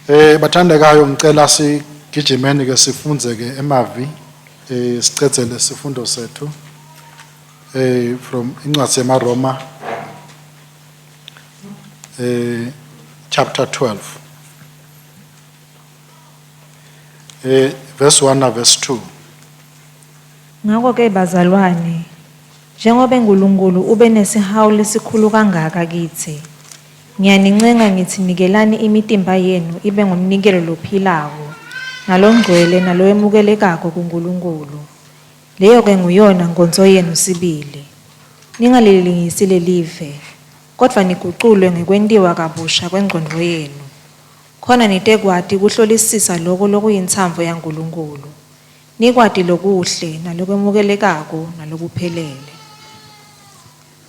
Bathandekayo ngicela sigijimeni ke sifunze ke emavi sicedzele sifundo sethu from incwadi yamaRoma chapter 12 verse 1 na verse 2. Ngakho ke bazalwane, njengoba uNkulunkulu ube nesihawu lesikhulu kangaka kithi, ngiyanincenga ngithi nikelani imitimba yenu ibe ngumnikelo lophilako, nalongcwele nalowemukelekako kuNkulunkulu. Leyo ke nguyona nkonzo yenu sibili. Ningalilingisi lelive, kodwa niguqulwe ngekwentiwa kabusha kwengqondo yenu. Khona nitekwati kuhlolisisa lokho lokuyintsambo yaNkulunkulu. Nikwati lokuhle nalokwemukelekako nalokuphelele.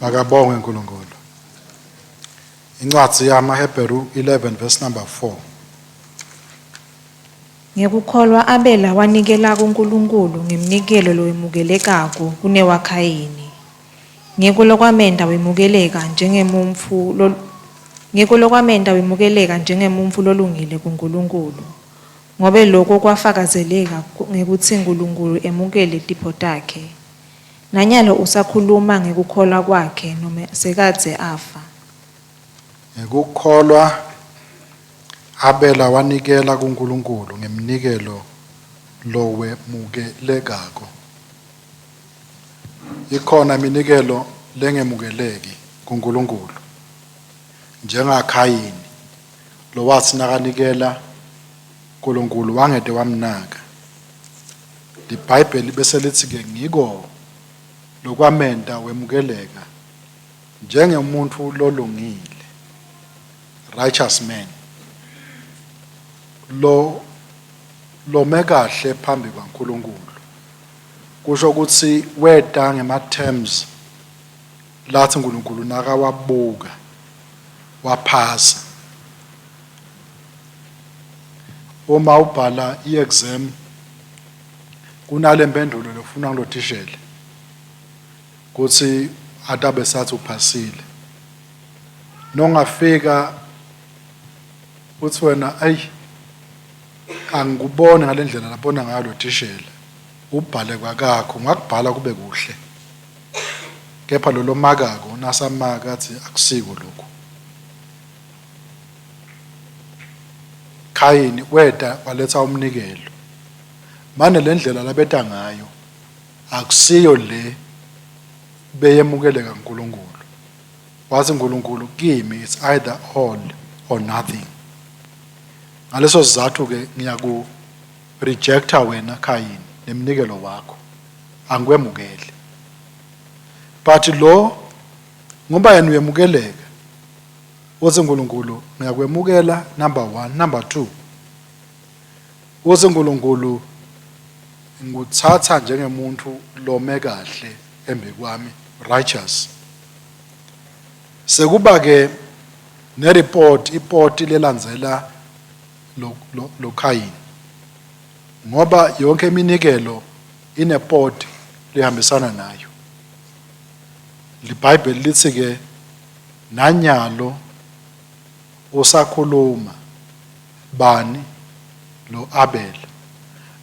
Makabonge uNkulunkulu. Incwadi yamaHebheru 11 verse number 4. Ngekukholwa Abela wanikela kuNkulunkulu ngemnikelo lowemukelekako kunewaKhayini. Ngekulokwamenda wemukeleka njengemumfu lolungile kuNkulunkulu. Ngobe lokho kwafakazeleka ngekuthi uNkulunkulu emukele tipho takhe. Nanyalo usakhuluma ngekukholwa kwakhe noma sekadze afa. Ngekukholwa Abela wanikela kuNkulunkulu ngemnikelo lowemukelekako. Ikhona iminikelo lengemukeleki kuNkulunkulu. NjengaKhayini lo wathi nakanikela uNkulunkulu wangede wamnaka. IBhayibheli bese lithi ke ngiko lokwamenda wemukeleka njengomuntu lolungile, righteous man, lo mekahle phambi kwaNkulunkulu. Kusho ukuthi weda ngema-terms lathi uNkulunkulu nakawabuka waphasa. Uma ubhala i-exam kunale mpendulo lofuna ngilotishele kuthi atabe sathi uphasile. Nongafika uthi wena angikuboni ngalendlela labona ngayo lotishela, ubhale kwakakho ngakubhala kube kuhle, kepha lo makako nasamaka athi akusiko lokho. Khayini weda waletha umnikelo, manje lendlela labeta ngayo akusiyo le beyemukeleka kuNkulunkulu. Wathi uNkulunkulu kimi it's either all or nothing. Ngaleso sizathu ke ngiyaku rejecta wena Khayini nemnikelo wakho, angikwemukele. But lo ngoba yena uyemukeleka, uthi uNkulunkulu ngiyakwemukela number 1, number 2. Uthi uNkulunkulu ngikuthatha njengemuntu lome kahle embe kwami, righteous. Sekuba ke ipoti lelandzela lo Khayini. Ngoba yonke iminikelo inepoti lihambisana nayo. IBhayibheli lithi ke nanyalo usakhuluma bani lo Abela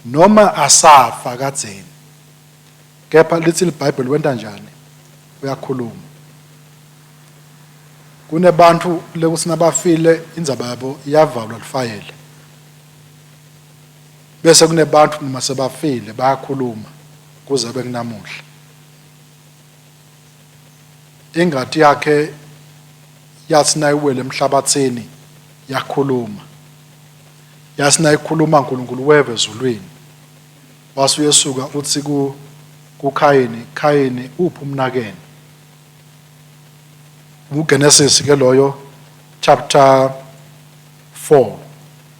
noma asafa kadzeni, kepha lithi iBhayibheli wenta njani? Uyakhuluma. Kunebantu lekuthi nabafile indzaba yabo iyavalwa lifayela, bese kunebantu noma sebafile bayakhuluma kuze bekunamuhla. Ingati yakhe yathi nayiwele emhlabathini yakhuluma, yathi nayikhuluma uNkulunkulu weve ezulwini. Wasuyesuka uthi kuKhayini, Khayini uphi umnakene? UGenesis ke loyo chapter 4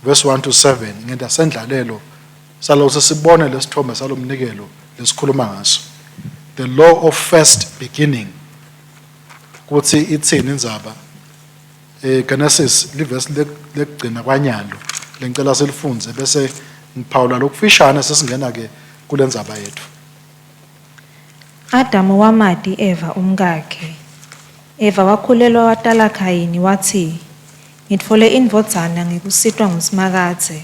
verse 1 to 7 ngenda sendlalelo salo sesibone lesithombe salomnikelo lesikhuluma ngaso, the law of first beginning. Kuthi ithini indzaba? Genesis liverse lekugcina kwanyalo lengicela selifunze bese ngiphawula lokufishane sesingena ke kulendzaba yethu. Adamu wamati Eva umkakhe. Eva wakhulelwa watala Khayini wathi, ngitfole indvodzana ngekusitwa nguSimakadze.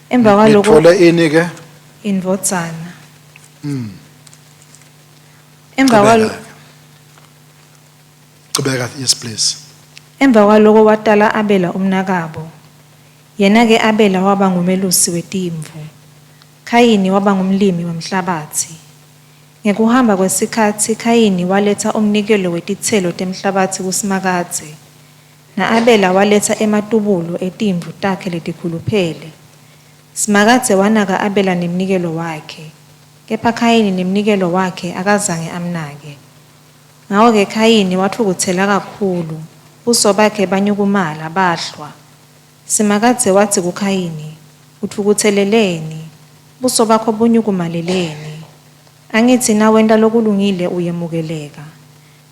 Emva kwaloko Ngithole ini ke? indvodzana. Emva kwaloko Qhubeka, yes please. Emva kwaloko watala Abela umnakabo. Yena-ke Abela waba ngumelusi wetimvu. Kayini waba ngumlimi wemhlabathi. Ngekuhamba kwesikhathi Kayini waletha umnikelo wetithelo temhlabathi kuSimakadze. Na Abela waletha ematubulo etimvu takhe letikhuluphele. Simakadze wanaka Abela nemnikelo wakhe. Kepha Kayini nemnikelo wakhe akazange amnake. Ngawo-ke Kayini wathukuthela kakhulu. Ubuso bakhe banyukumala bahlwa. Simakadze wathi kuKayini, uthukutheleleni, ubuso bakho bunyukumaleleni. Angithi na wenta lokulungile uyemukeleka.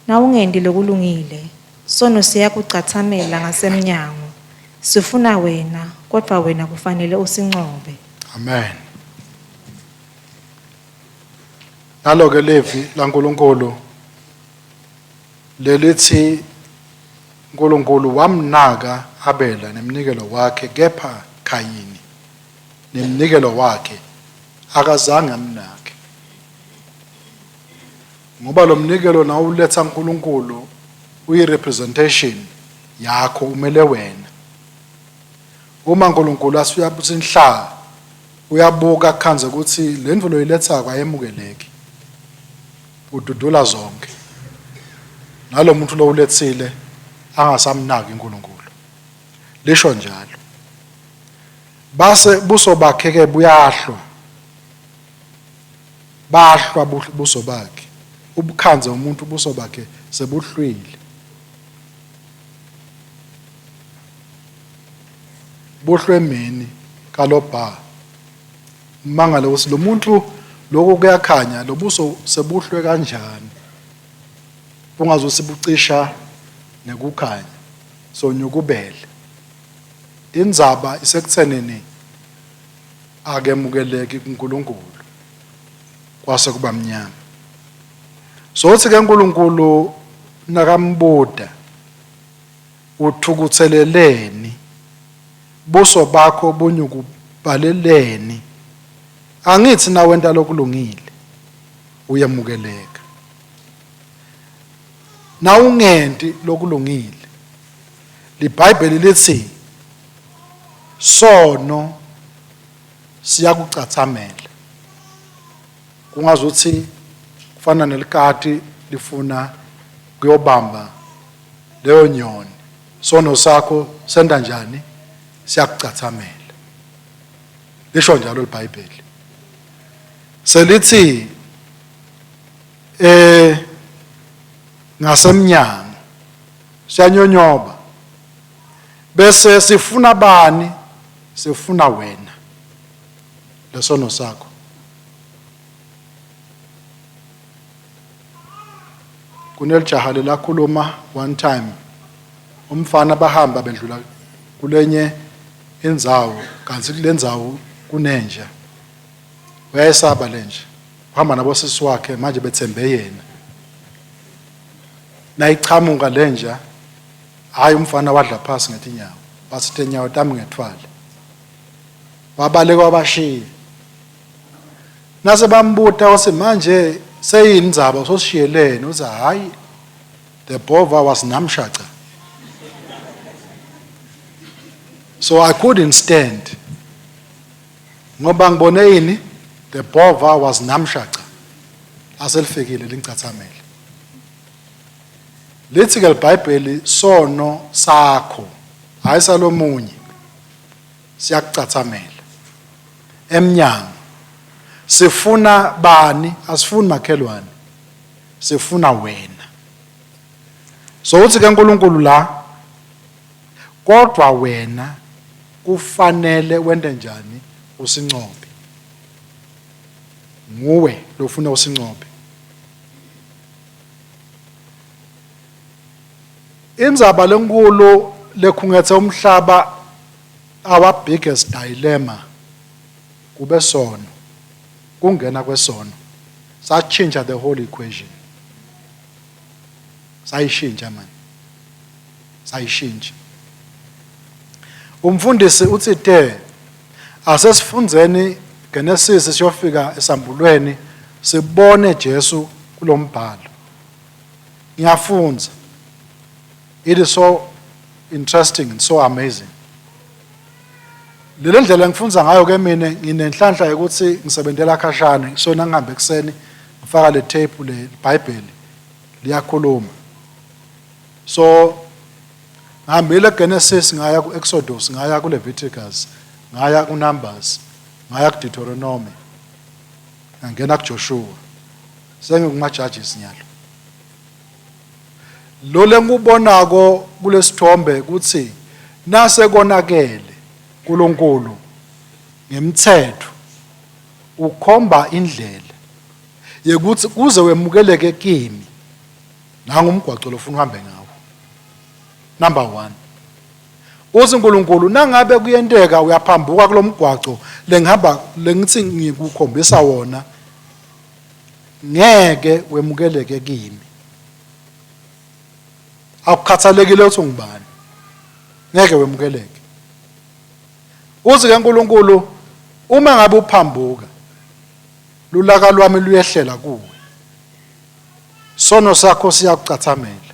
Na ungendi lokulungile, sono siyakucathamela ngasemnyango. Sifuna wena, kodwa wena kufanele usincobe. Amen. Nalo-ke Levi laNkulunkulu lelithi uNkulunkulu wamnaka Abela nemnikelo wakhe, kepha Kayini nemnikelo wakhe akazange amnake. Ngoba lo mnikelo nawuletha uNkulunkulu uyi-representation yakho, umele wena. Uma uNkulunkulu asiyabuthi inhla uyabuka khanze ukuthi le ndvu loyiletha kwayemukeleki, ududula zonke. Nalo muntu lo ulethile angasamnaki uNkulunkulu. Lisho njalo. Base buso bakhe ke buyahlwa. Bahlwa buso bakhe. Ubukhanze umuntu buso bakhe sebuhlwile. Buhlwemini kalobha. Mangalo ukuthi lo muntu lokho kuyakhanya lo buso sebuhlwe kanjani. Ungaze sibucisha nekukhanya. So nyukubele. Indzaba isekuthenini akemukeleki kuNkulunkulu. Kwase kuba mnyama. So uthi ke uNkulunkulu nakambuda uthukutheleleni buso bakho bunyukubaleleni. Angithi na wenta lokulungile uyemukeleka. Na ungenti lokulungile. LiBhayibheli lithi sono siyakucathamela. Kungazuthi kufana nelikati lifuna kuyobamba leyo nyoni. Sono sakho senda njani? Siyakucathamela. Lisho njalo iBhayibheli. Selithi ngasemnyango siyanyonyoba bese sifuna bani? Sifuna wena lesono sakho. Kunelijaha lelakhuluma one time, umfana bahamba bedlula kulenye indzawo, kanti kulendzawo kunenja. Uyayisaba lenja. Uhamba nabo SiSwakhe manje bethembe yena. Nayichamuka lenja, hayi umfana wadla phasi ngetinyawo. Basithe nyawo tami ngethwala. Wabaleka wabashiya. Nase bambuta wase manje seyindzaba sosishiyelene. Uthi hayi, the bova was namshaca. So I couldn't stand. Ngoba ngibone yini? The bova was namshaca. Aselifikile lingicathamele. Lithi ke iBhayibheli sono sakho hayi salomunye siyakucathamela. Emnyango sifuna bani? Asifuni makhelwane. Sifuna wena. So uthi ke uNkulunkulu la, kodwa wena kufanele wende njani? Usincobe. Nguwe lofuna usincobe. Indzaba lenkulu lekhungethe umhlaba, our biggest dilemma kube sono. Kungena kwesono. Sachinja the whole equation. Sayishintsha man. Sayishintsha. Umfundisi uthi asesifundzeni Genesis siyofika esambulweni sibone Jesu kulombhalo. Ngiyafunza. It is so interesting and so amazing. Le ndlela ngifunza ngayo ke mina nginenhlanhla ukuthi ngisebenzela khashana so nangihambe ekseni ngifaka le tape le Bible liyakhuluma. So ngihambile Genesis ngaya ku Exodus ngaya ku Leviticus ngaya ku Numbers ngaya ku Deuteronomy ngangena ku Joshua sengikuma Judges nyalo. Lo lengubonako kulesithombe ukuthi nase konakele kuNkulunkulu ngemthetho ukhomba indlela yekuthi kuze wemukeleke kimi nangumgwaco lofuna uhambe ngawo. Number 1, uthi uNkulunkulu nangabe kuyenteka uyaphambuka kulomgwaco lengihamba lengithi ngikukhombisa wona ngeke wemukeleke kimi. Akukhathalekile ukuthi ungubani ngeke wemukeleke. Uthi ke uNkulunkulu uma ngabe uphambuka lulaka lwami luyehlela kuwe. Sono sakho siyakucathamela.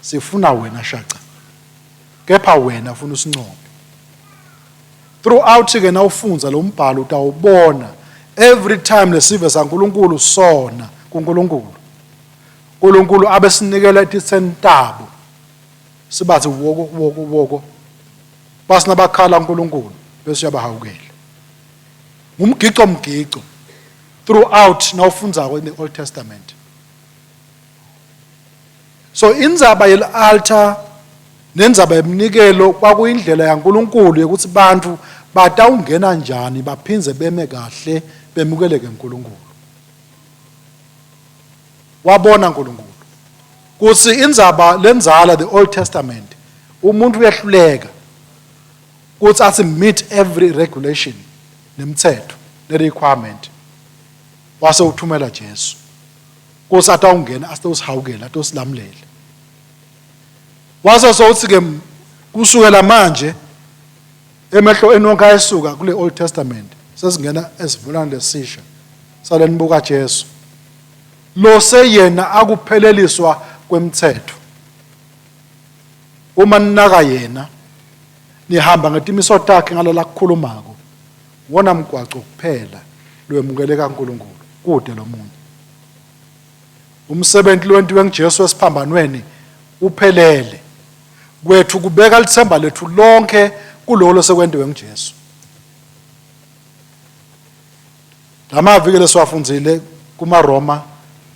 Sifuna wena shaca. Kepha wena ufuna usincome. Throughout ke na ufunza lo mbhalo utawubona every time lesive saNkulunkulu sona kuNkulunkulu. uNkulunkulu abesinikela ithisentabo. Sibathi woko. Basina bakhala uNkulunkulu bese uyabahawukela. Umgico throughout na ufunza in the Old Testament. So indzaba yel altar nenzaba yemnikelo kwakuyindlela yaNkulunkulu yokuthi bantu batawungena njani baphinze beme kahle bemukeleke uNkulunkulu. Wabona uNkulunkulu kuthi indzaba lenzala the Old Testament umuntu uyehluleka kuthi athi meet every regulation nemthetho ne requirement wase uthumela Jesu kuthi atawungena asitosihawukela atosilamlele. Wase sothi ke kusukela manje emehlo enonke ayesuka kule Old Testament sesingena esivulana lesisha salenibuka Jesu lo seyena akupheleliswa kwemthetho. Uma ninaka yena nihamba ngetimiso takhe ngalala kukhulumako wona mgwaco kuphela loyemukeleka uNkulunkulu kude lo muntu. Umsebenzi lwentiwe ngeJesu esiphambanweni uphelele. Kwethu kubeka lithemba lethu lonke kulolo sekwenziwe ngeJesu. Lamaviki lesiwafundzile kuma Roma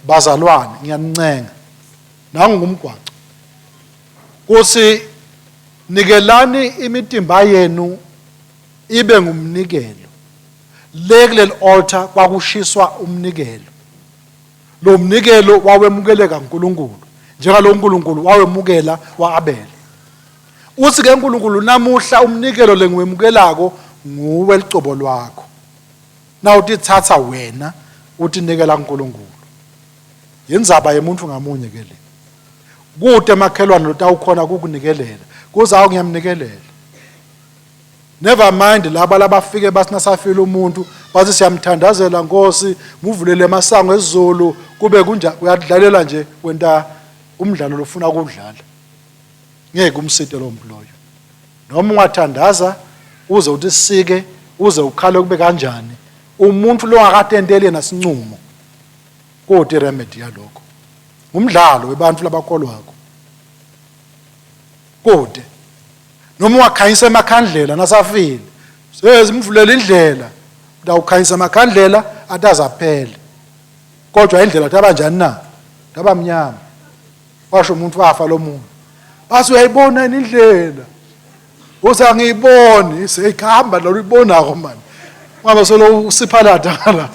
bazalwane ngiyanincenga nangumgwaco kuthi nikelani imitimba yenu ibe ngumnikelo. Kuleli altar kwakushiswa umnikelo. Lo mnikelo wawemukeleka uNkulunkulu njengalo uNkulunkulu wawemukela waAbel. Uthi ke uNkulunkulu namuhla umnikelo lengiwemukelako nguwe licobo lwakho. Na utithatha wena utinikela uNkulunkulu. Yenzaba yemuntu ngamunye ke le. Kude makhelwane lotawukhona kukunikelela. Kuzawo ngiyamnikelela. Never mind laba labafike basinasafile umuntu bathi siyamthandazela Nkosi muvulele amasango esiZulu kube kunja uyadlalela nje kwenta umdlalo lofuna ukudlala. Ngeke umsite lo muntu loyo. Noma ungathandaza uze uthi sike uze ukhale kube kanjani umuntu lo akatendele nasincumo kodwa remedy yalokho. Umdlalo webantu labakholwako. Kodwa noma ungakhanyisa emakhandlela nasafile sezimvulela indlela utawukhanyisa emakhandlela atazaphele kodwa indlela tabanjani na tabamnyama washo umuntu wafa lo muntu base uyayibona indlela uza ngiyiboni seyikhamba lo uyibonako manje ngabe solo usiphalada ngala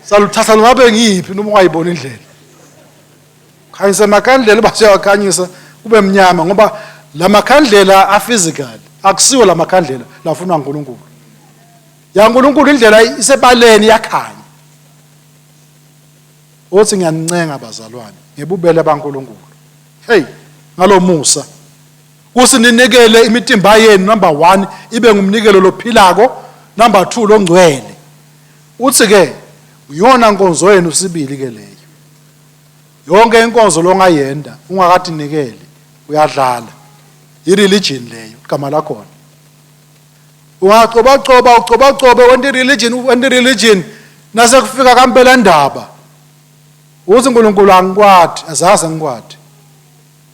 saluthatha ngabe ngiphi noma ungayibona indlela khanyisa emakhandlela base yakhanyisa kube mnyama ngoba lamakhandlela aphysical akusiwo lamakhandlela lafuna uNkulunkulu. YaNkulunkulu indlela isebaleni yakhanya. Uthi ngiyanincenga bazalwane ngebubele baNkulunkulu. Hey ngalo Musa Kusinikele imitimba yenu number 1 ibe ngumnikelo lophilako, number 2 longcwele. Uthi ke uyona nkonzo yenu sibili ke leyo. Yonke inkonzo longayenda ungakathi nikele uyadlala. I-religion leyo igama lakhona. Ucoba went religion nase kufika kampela ndaba. Uthi uNkulunkulu angikwathi, azazi ngikwathi.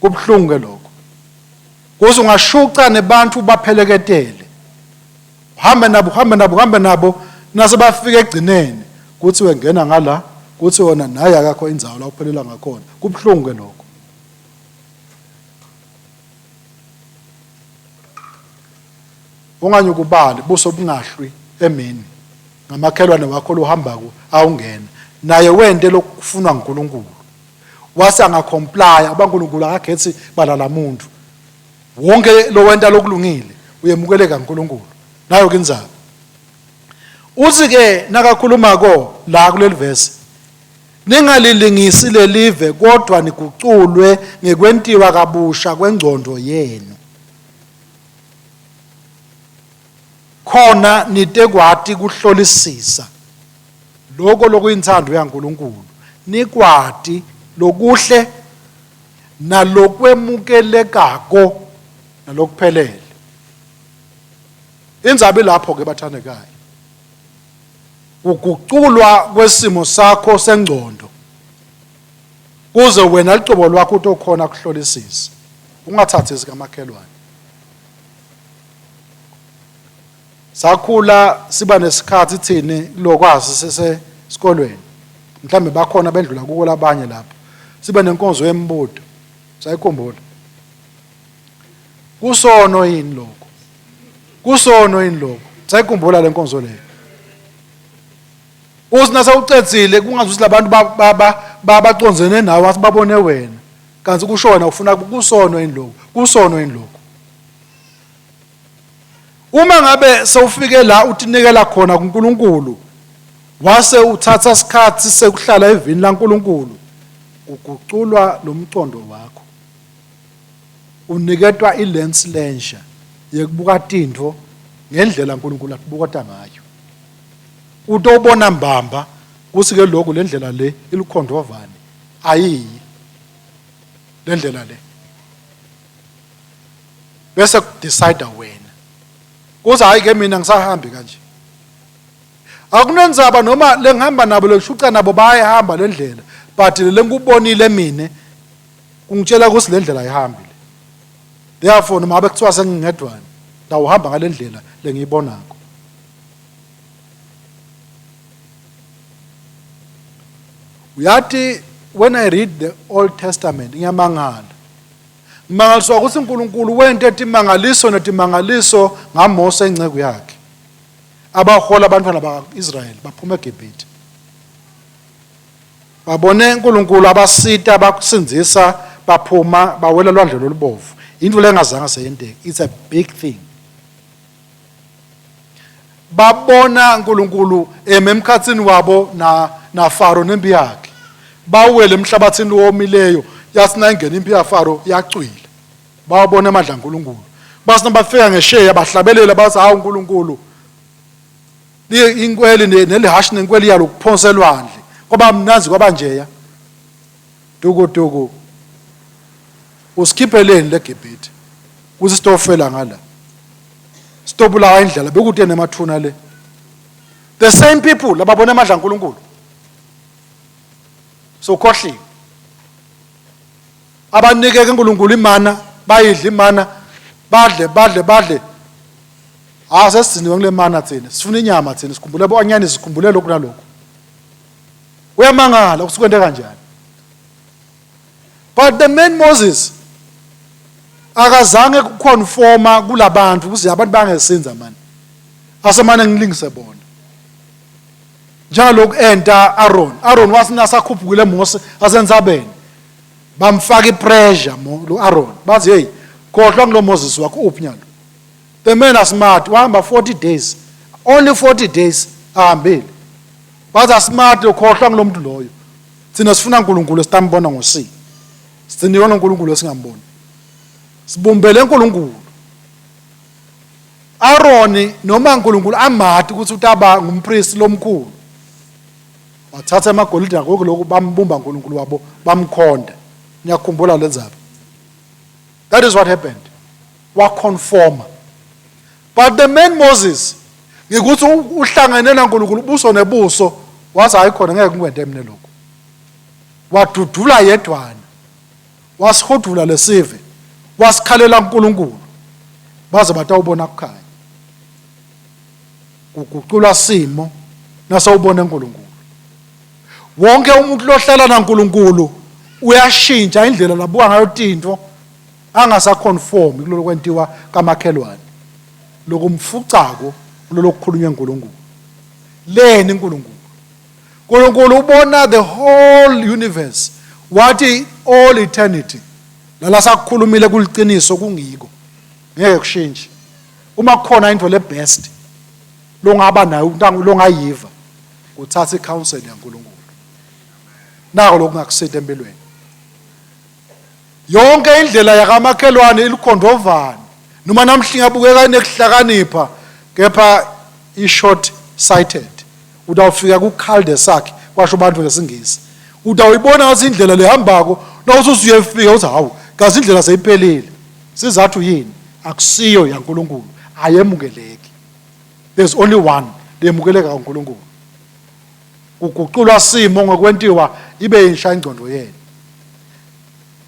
Kubhlungu ke lokho. Kuze ungashuca nebantu bapheleketele. Uhambe nabo nase bafika egcineni kuthi wengena ngala kuthi wona naye akakho indzawo la uphelela ngakhona. Kubhlungu ke lokho. Unganyukubali buso bungahlwi emini ngamakhelwane wakho lohamba ku awungena naye wente lokufunwa uNkulunkulu wase angacomply abankulunkulu akagethi balala umuntu wonke lo wenta lokulungile uyemukeleka uNkulunkulu nayo kinzaba. Uthi ke nakakhuluma ko la kuleli verse ningalilingisi lelive kodwa niguculwe ngekwentiwa kabusha kwengcondo yenu khona nitekwati kuhlolisisa lokho lokuyinthando yaNkulunkulu nikwati lokuhle nalokwemukelekako nalokuphelele. Inzabi lapho ke bathandekayo ukuculwa kwesimo sakho sengcondo kuze wena licobo lwakho utokhona kuhlolisisa ungathathi ezikamakhelwane. Sakhula siba nesikhathi thini lokwazi sesesikolweni mhlambe bakhona bendlula kuko labanye lapho sibe nenkonzo yembudo sayikhumbula kusono yini lokho sayikhumbula lenkonzo leyo. Usinasa ucedzile kungazuthi labantu baconzene nawe asibabone wena kanti kushona ufuna kusono yini lokho. Uma ngabe sewufike la utinikela khona kuNkulunkulu wase uthatha isikhathi sekuhlala evini laNkulunkulu uguculwa lomcondo wakho uniketwa ilens lensha yekubuka tintfo ngendlela uNkulunkulu atibukata ngayo utobona mbamba kuthi ke lokho lendlela le ilikhondovani ayiyi lendlela le bese decide wena kuze hayi ke mina ngisahambi kanje akunenzaba noma lengihamba nabo leshuca nabo bayahamba lendlela but lengikubonile mina ungitshela ukuthi lendlela ayihambile therefore noma abe kuthiwa sengingedwana dawuhamba ngalendlela lengiyibonako. Uyathi when I read the Old Testament ngiyamangala mangaliswa ukuthi uNkulunkulu wente etimangaliso netimangaliso ngaMose inceke yakhe abahola abantwana bakaIsrael baphuma eGibhithe babone uNkulunkulu abasita bakusinzisa baphuma bawela lwandle lolubovu into lengazange seyenteke. It's a big thing. Babona uNkulunkulu emkhatsini wabo na Faro nempi yakhe bawele emhlabathini womileyo yasina ingena impi yaFaro yacwila bawabona amandla uNkulunkulu basina bafika ngesheya bahlabelela bathi hawu uNkulunkulu inkweli nelihashi nenkweli yalo kuphonselwandle ngoba mnanzi kwabanjeya duku uskipheleni leGibhithe kuthi sitofela ngala stopula indlela bekuthi nemathuna le the same people lababona amandla uNkulunkulu so khohliwe abanikeke uNkulunkulu imana bayidla imana badle asesiniwe ngile mana thina sifuna inyama thina sikhumbule abanyani sikhumbule lokho nalokho uyamangala ukusekwende kanjani. But the man Moses akazange kuconforma kulabantu ukuthi abantu bangesenza manje asemane ngilingise bona njalo enta Aaron wasinasa khuphukile Mose asenzabeni bamfaka ipressure lo Aaron bathi hey khohlwa ngilo Moses wakho uphinyalo. The man is smart wahamba 40 days only 40 days ahambile but asmart ukhohlwa ngilo muntu loyo thina sifuna uNkulunkulu sitambona ngosi siniwona uNkulunkulu esingamboni sibumbele uNkulunkulu. Aaron noma uNkulunkulu amathi ukuthi utaba ngumpriest lomkhulu. Wathatha amagolide ngoko lokhu bambumba uNkulunkulu wabo bamkhonda. Niyakhumbula lenzaba. That is what happened. Waconforma. But the man Moses ngikuthi uhlangene naNkulunkulu buso nebuso wathi hayi khona ngeke ngikwente mina lokho. Wadudula yedwana. Wasihudula lesive. Wasikhalela uNkulunkulu. Baze batawubona kukhanya. Ukucula simo nasawubona uNkulunkulu. Wonke umuntu lohlala naNkulunkulu uyashintsha indlela labuka ngayo tinto angasaconform kulolu kwentiwa kamakhelwane. Lokumfucako kulolu kukhulunywa uNkulunkulu. Leni uNkulunkulu. uNkulunkulu ubona the whole universe. Wathi all eternity. Lala sakukhulumile kuliqiniso kungiko. Ngeke kushintshe. Uma kukhona into le best longaba nayo longayiva uthatha icounsel yaNkulunkulu. Nako lokungakusitha empilweni. Yonke indlela yakamakhelwane ilikhondovana noma namhla ngabukeka nekuhlakanipha kepha i-short sighted. Udawufika ku-cul-de-sac kwasho abantu ngesingisi. Udawuyibona ngathi indlela lehambako nawuthi usuyefika uthi hawu kazi indlela seyiphelile. Sizathu yini? Akusiyo yaNkulunkulu, ayemukeleki. There's only one lemukeleka kaNkulunkulu. Ukuculwa simo ngokwentiwa ibe insha ingcondo yena.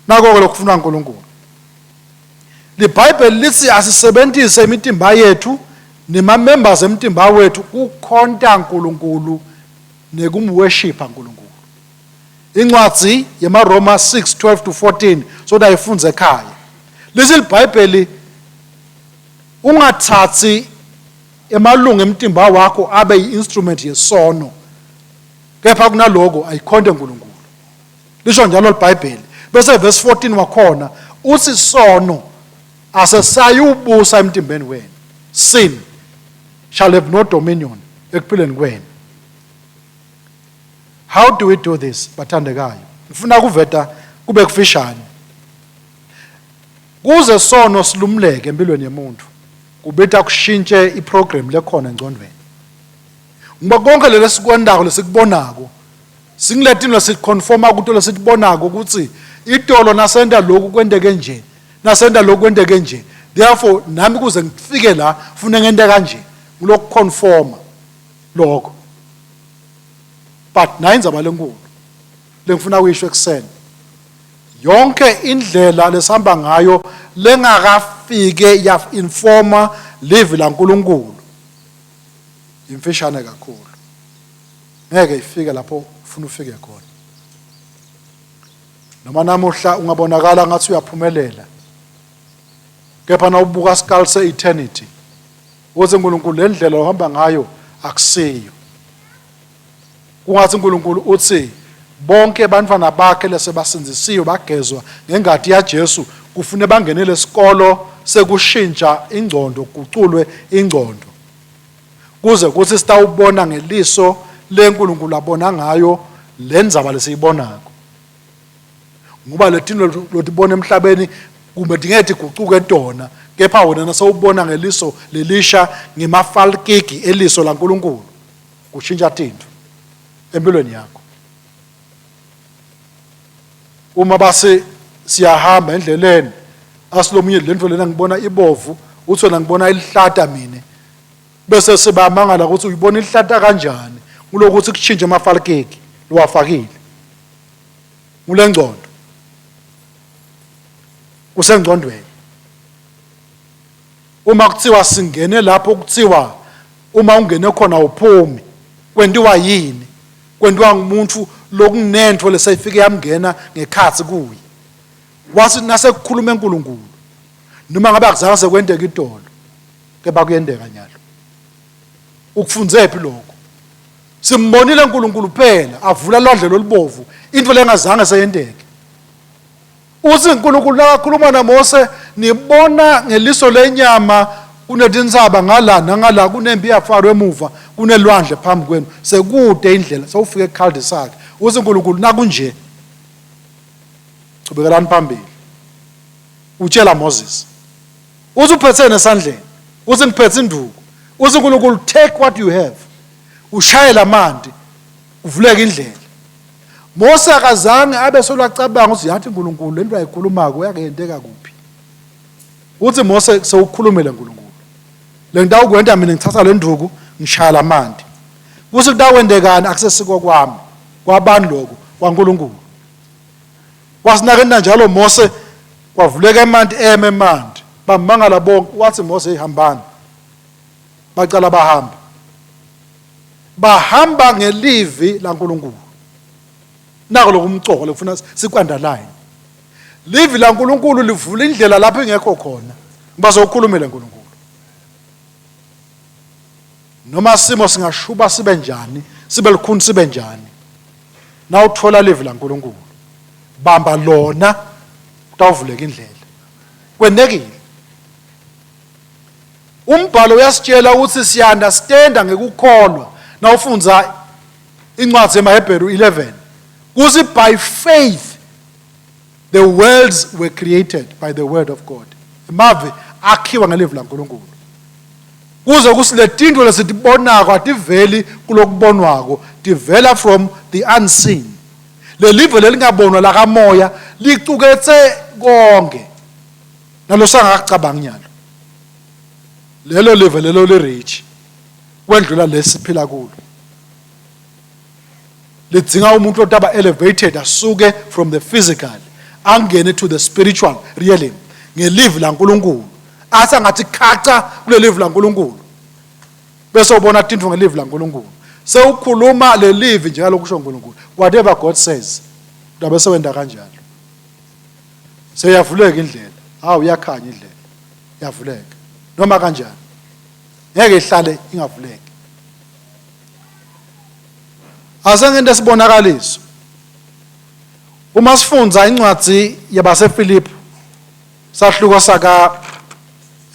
Nako lokufuna uNkulunkulu. LeBhayibheli lithi asisebenzise imitimba yethu nema-members emtimba wethu ukukhonta uNkulunkulu nekumworshipha uNkulunkulu. Incwadi yamaRoma 6:12-14 soda ifunze ekhaya. Lithi iBhayibheli ungathathi emalungu emtimba wakho abe yi-instrument yesono. Kepha kunaloko ayikhonte uNkulunkulu. Lisho njalo iBhayibheli. Bese verse 14 wakhona uthi sono asesayubusa emtimbeni wenu. Sin shall have no dominion ekuphileni kwenu. How do we do this? Bathandekayo. Ngifuna kuveta kube kufishane. Kuze sono silumleke empilweni yomuntu. Kubetha kushintshe iprogram lekhona engcondweni. Ngoba konke lesikwendako lesikubonako singilethini lesiconforma kuto lesitibonako ukuthi itolo nasenda lokhu kwendeke nje nasenda lokhu kwendeke nje. Therefore nami kuze ngifike la ufune ngente kanje ngilokuconforma lokho. But nayinzaba lenkulu lengifuna kuyisho ekseni. Yonke indlela lesihamba ngayo lengakafike yainforma live laNkulunkulu imfishane kakhulu. Ngeke ifike lapho ufuna ufike khona. Noma namuhla ungabonakala ngathi uyaphumelela. Kepha nawubuka isikali se-eternity uze uNkulunkulu le ndlela ohamba ngayo akusiyo. Kungathi uNkulunkulu uthi bonke abantwana bakhe lesebasinzisiwe bagezwa ngengadi yaJesu kufune bangenele isikolo sekushintsha ingcondo kuculwe ingcondo. Kuze kuthi sitawubona ngeliso leNkulunkulu abona ngayo lenzaba lesiyibonako. Ngoba letino lotibona emhlabeni kumbe dingethi gucuke entona kepha wena nasawubona ngeliso lelisha ngemafalkiki eliso laNkulunkulu kushintsha tinto empilweni yakho. Uma base siyahamba endleleni asilomunye lento lena ngibona ibovu uthi wena ngibona ilihlata mina bese sibamangala ukuthi uyibona ilihlata kanjani kulokuthi kushintshe amafalkeki lowafakile ngulengcondo usengcondweni. Uma kuthiwa singene lapho kuthiwa uma ungene khona uphumi kwentiwa yini kwentiwa ngumuntu lokunento lesayifike yamngena ngekhathi kuyi wathi nasekukhuluma eNkulunkulu noma ngabe akuzange sekwendeka itolo kepha kuyendeka nyalo. Ukufunze phi lokho? Simbonile uNkulunkulu phela avula lodlelo olubovu into lengazange seyendeke. Uthi uNkulunkulu nakakhuluma naMose nibona ngeliso lenyama kunetinsaba ngala nangala kunempi yafaro emuva kunelwandle phambi kwenu sekude indlela sawufike eCul-de-sac. Uthi uNkulunkulu nakunje chubekelani phambili. utshela Moses uthi uphethe nesandleni uthi ngiphethe induku uthi uNkulunkulu take what you have ushaye lamanti uvuleke indlela. Mose akazange abe solwacabanga ukuthi yathi uNkulunkulu lento ayikhulumako uyakuyenteka kuphi. Uthi Mose sewukhulumele uNkulunkulu lento awukwenta mina ngithatha le nduku ngishaya lamanti kuthi kutakwendekani akusesiko kwami kwabani lokho kwaNkulunkulu. Kwasinakena njalo Mose kwavuleka emanti emanti bamangala bonke wathi Mose ihambani bacala bahamba ngelivi laNkulunkulu. Nako lokumcoka lekufuna sikwandalaye livi laNkulunkulu livula indlela lapho ingekho khona bazokhulumela uNkulunkulu. Noma simo singashuba sibe njani sibe likhuni sibe njani na uthola livi laNkulunkulu bamba lona utawuvuleka indlela kwendekile. Umbhalo uyasitshela ukuthi siya understanda ngekukholwa na ufunza incwadi yeHebrew 11 kuthi by faith the worlds were created by the word of God. Mave akhiwa ngelivi laNkulunkulu. Kuze kusiletinto lesitibonako ativeli kulokubonwako divela from the unseen. Le live lelingabonwa la kamoya licuketse konke nalosanga akucabanga nyalo. Lelo live lelo li-rich kwendlula lesiphila kulo. Lidzinga umuntu otaba elevated asuke from the physical angene to the spiritual realm ngelive laNkulunkulu. Asa ngathi khacha kule live laNkulunkulu. Bese ubona tinto ngelive laNkulunkulu. Sewukhuluma le live njalo kusho uNkulunkulu. Whatever God says, utabe sewenda kanjalo. Seyavuleka indlela. Hawu uyakhanya indlela. Yavuleka. Noma kanjani. Ngeke ihlale ingavuleki. Asengento esibonakaliso. Uma sifunza incwadi yabaseFilipi sahluko saka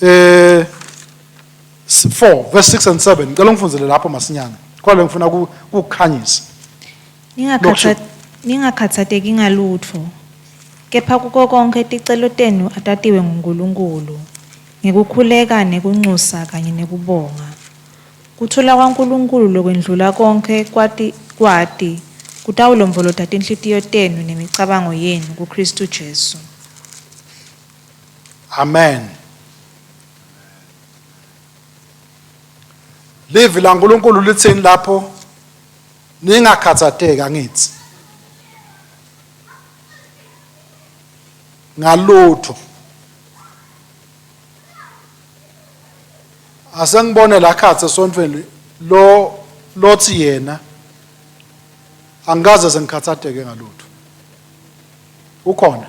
4 verse 6 and 7 ngicela ngifunzele lapho masinyana kodwa ngifuna ukukhanyisa. Ningakhathateki ngalutho kepha kuko konke ticelo tenu atatiwe nguNkulunkulu ngekukhuleka nekunxusa kanye nekubonga. Kuthula kwaNkulunkulu lokwendlula konke kwati kutawulomvolota tinhlitiyo tenu nemicabango yenu kuKristu Jesu. Amen. Live laNkulunkulu lithini lapho ningakhathateki angithi ngalutho. Asengibone la khathe sontweni lothi yena angaze sengikhathateke ngalutho. Ukhona?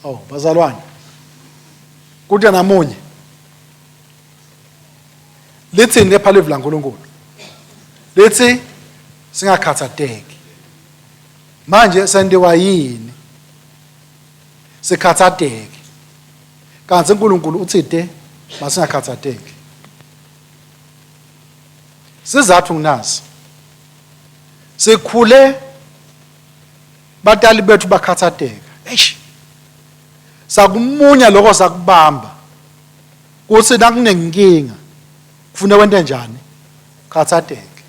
Oh, bazalwane. Kuthi namunye. Lithi ngepha live laNkulunkulu. Lithi singakhathateki. Manje sendiwa yini? Sikhathateki. Kanti uNkulunkulu uthide masingakhathateki. Sizathu nginazi. Sikhule batali bethu bakhathateka. Eish. Sakumunya lokho sakubamba. Kuthi nakunenkinga kufuna wente njani? Khathateke.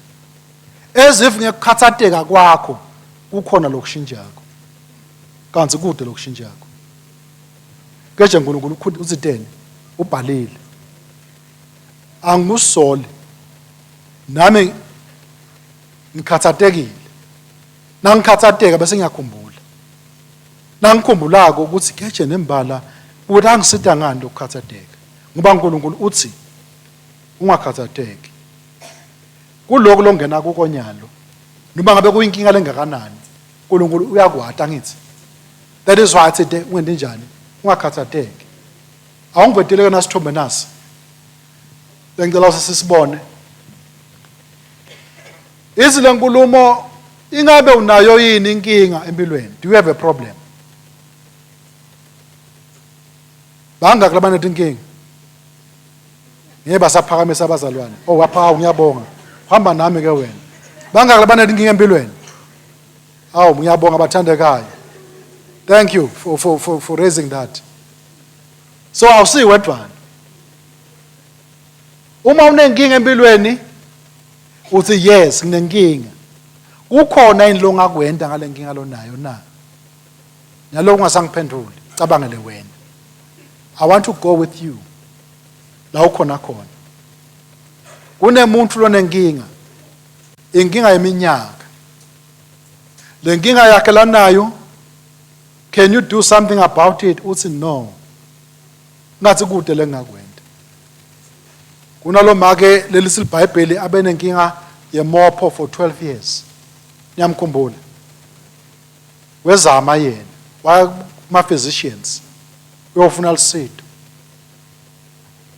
Ezif ngekukhathateka kwakho kukhona lokushintsha. Kanti kude lokushintsha. Keje uNkulunkulu uthidene ubhalile. Angusole nami ngikhathatekile. Nangikhathateka bese ngiyakhumbula. Nangikhumbulako ukuthi keje nembala ukuthi angisita ngani lokukhathateka. Ngoba uNkulunkulu uthi ungakhathateki. Kuloko longena kokonyalo. Noma ngabe kuyinkinga lengakanani, uNkulunkulu uyakwata ngithi. That is why today wende njani? Ungakhathateki. Awungiveteleke nasithombe nasi. Ngicela ukuthi sisibone. Izile nkulumo ingabe unayo yini inkinga empilweni? Do you have a problem? Banga kulabana inkinga. Ngeke basaphakamisa abazalwane. Oh wapha ngiyabonga. Hamba nami ke wena. Banga kulabana inkinga empilweni. Awu ngiyabonga abathandekayo. Thank you for raising that. So awusi wedwana. Uma unenkinga empilweni uthi yes nginenkinga. Kukhona indlu ongakwenda ngale nkinga lonayo na. Naloko ngasangiphenduli, cabangele wena. I want to go with you. La ukhona khona. Kunemuntu lonenkinga. Inkinga yeminyaka. Le nkinga yakhe lanayo, can you do something about it? Uthi no. Ngathi kude lengakwenda. Kunaloma ke leli silibhayibheli abenenkinga yemopho for 12 years. Niyamkhumbula. Wezama yena, wama physicians. Uyofuna lisito.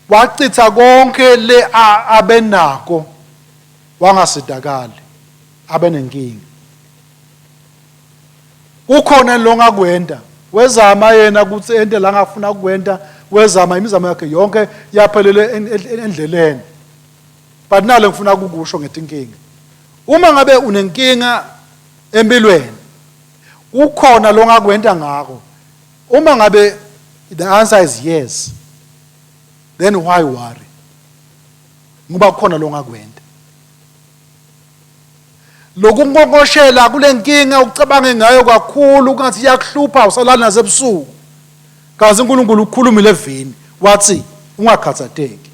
Wachitha konke le abenako wangasidakali abenenkinga. Ukhona longakwenda wezama yena ukuthi ente la ngafuna ukwenda wezama imizamo yakhe yonke yaphelele endleleni. But nalo ngifuna ukukusho ngetinkinga. Uma ngabe unenkinga empilweni ukhona longakwenda ngako. Uma ngabe the answer is yes, then why worry? Ngoba khona longakwenda. Lokungongoshela kule nkinga ucabange ngayo kakhulu kungathi iyakuhlupha usalala nasebusuku. Kaze uNkulunkulu ukhulumile evini wathi ungakhathazeki.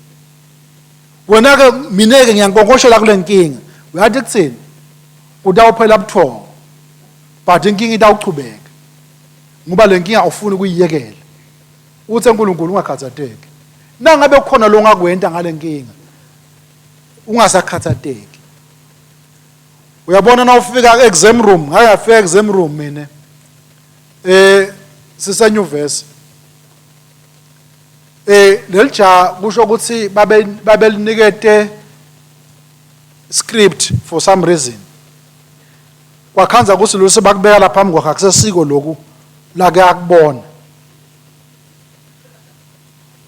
Wena ke mina ke ngiyangongoshela kule nkinga. Uyathi kuthini? Udawuphela buthongo. But inkinga itawuchubeka. Ngoba le nkinga awufuni ukuyiyekela. Uthe uNkulunkulu ungakhathazeki. Nangabe kukhona longakwenda ngale nkinga ungasakhathazeki. Uyabona na ufika exam room, ngayafika exam room mina. Sisenyuvesi. Lelija kusho ukuthi babelinikete script for some reason. Kwakhanza ukuthi lo sebakubeka lapha phambi kwakhe akusesiko lokhu la ke akubona.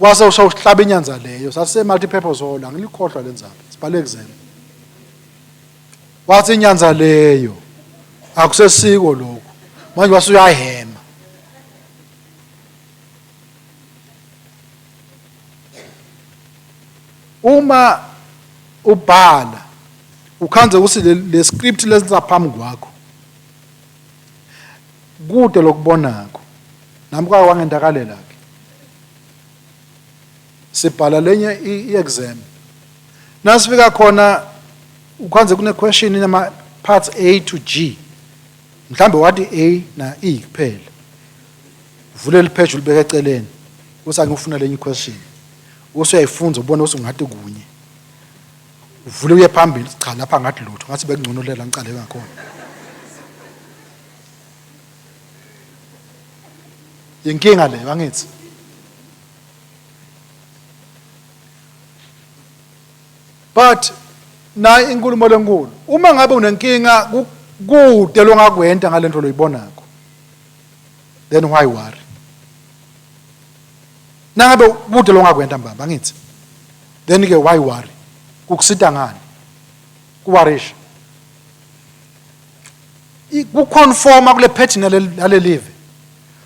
Wase ushawuhlaba inyanza leyo sase multi purpose hall angilikhohlwa lenzaba. Sibhale exam. Wathi inyanza leyo akusesiko lokho. Manje wasuyahema. Uma ubhala ukhanze ukuthi le script lenza phambi kwakho kude lokubonako namka wangentakalela ke sibhala lenye iexam nasifika khona ukhanze kune question inama parts A to G mhlambe wathi A na E kuphela uvule lepage ulibeka eceleni usa ngifuna lenye question usuyayifunza ubona usungathi kunye uvule uye phambili cha lapha ngathi lutho ngathi bekungcono lela ngicale ngakhona inkinga leyo angithi but na inkulumo lenkulu uma ngabe unenkinga kude longakwenda ngalento loyibonako then why worry nangabe kude longakwenda mbaba angithi then ke why worry kukusita ngani kuwarisha ukuconforma kule pattern yale live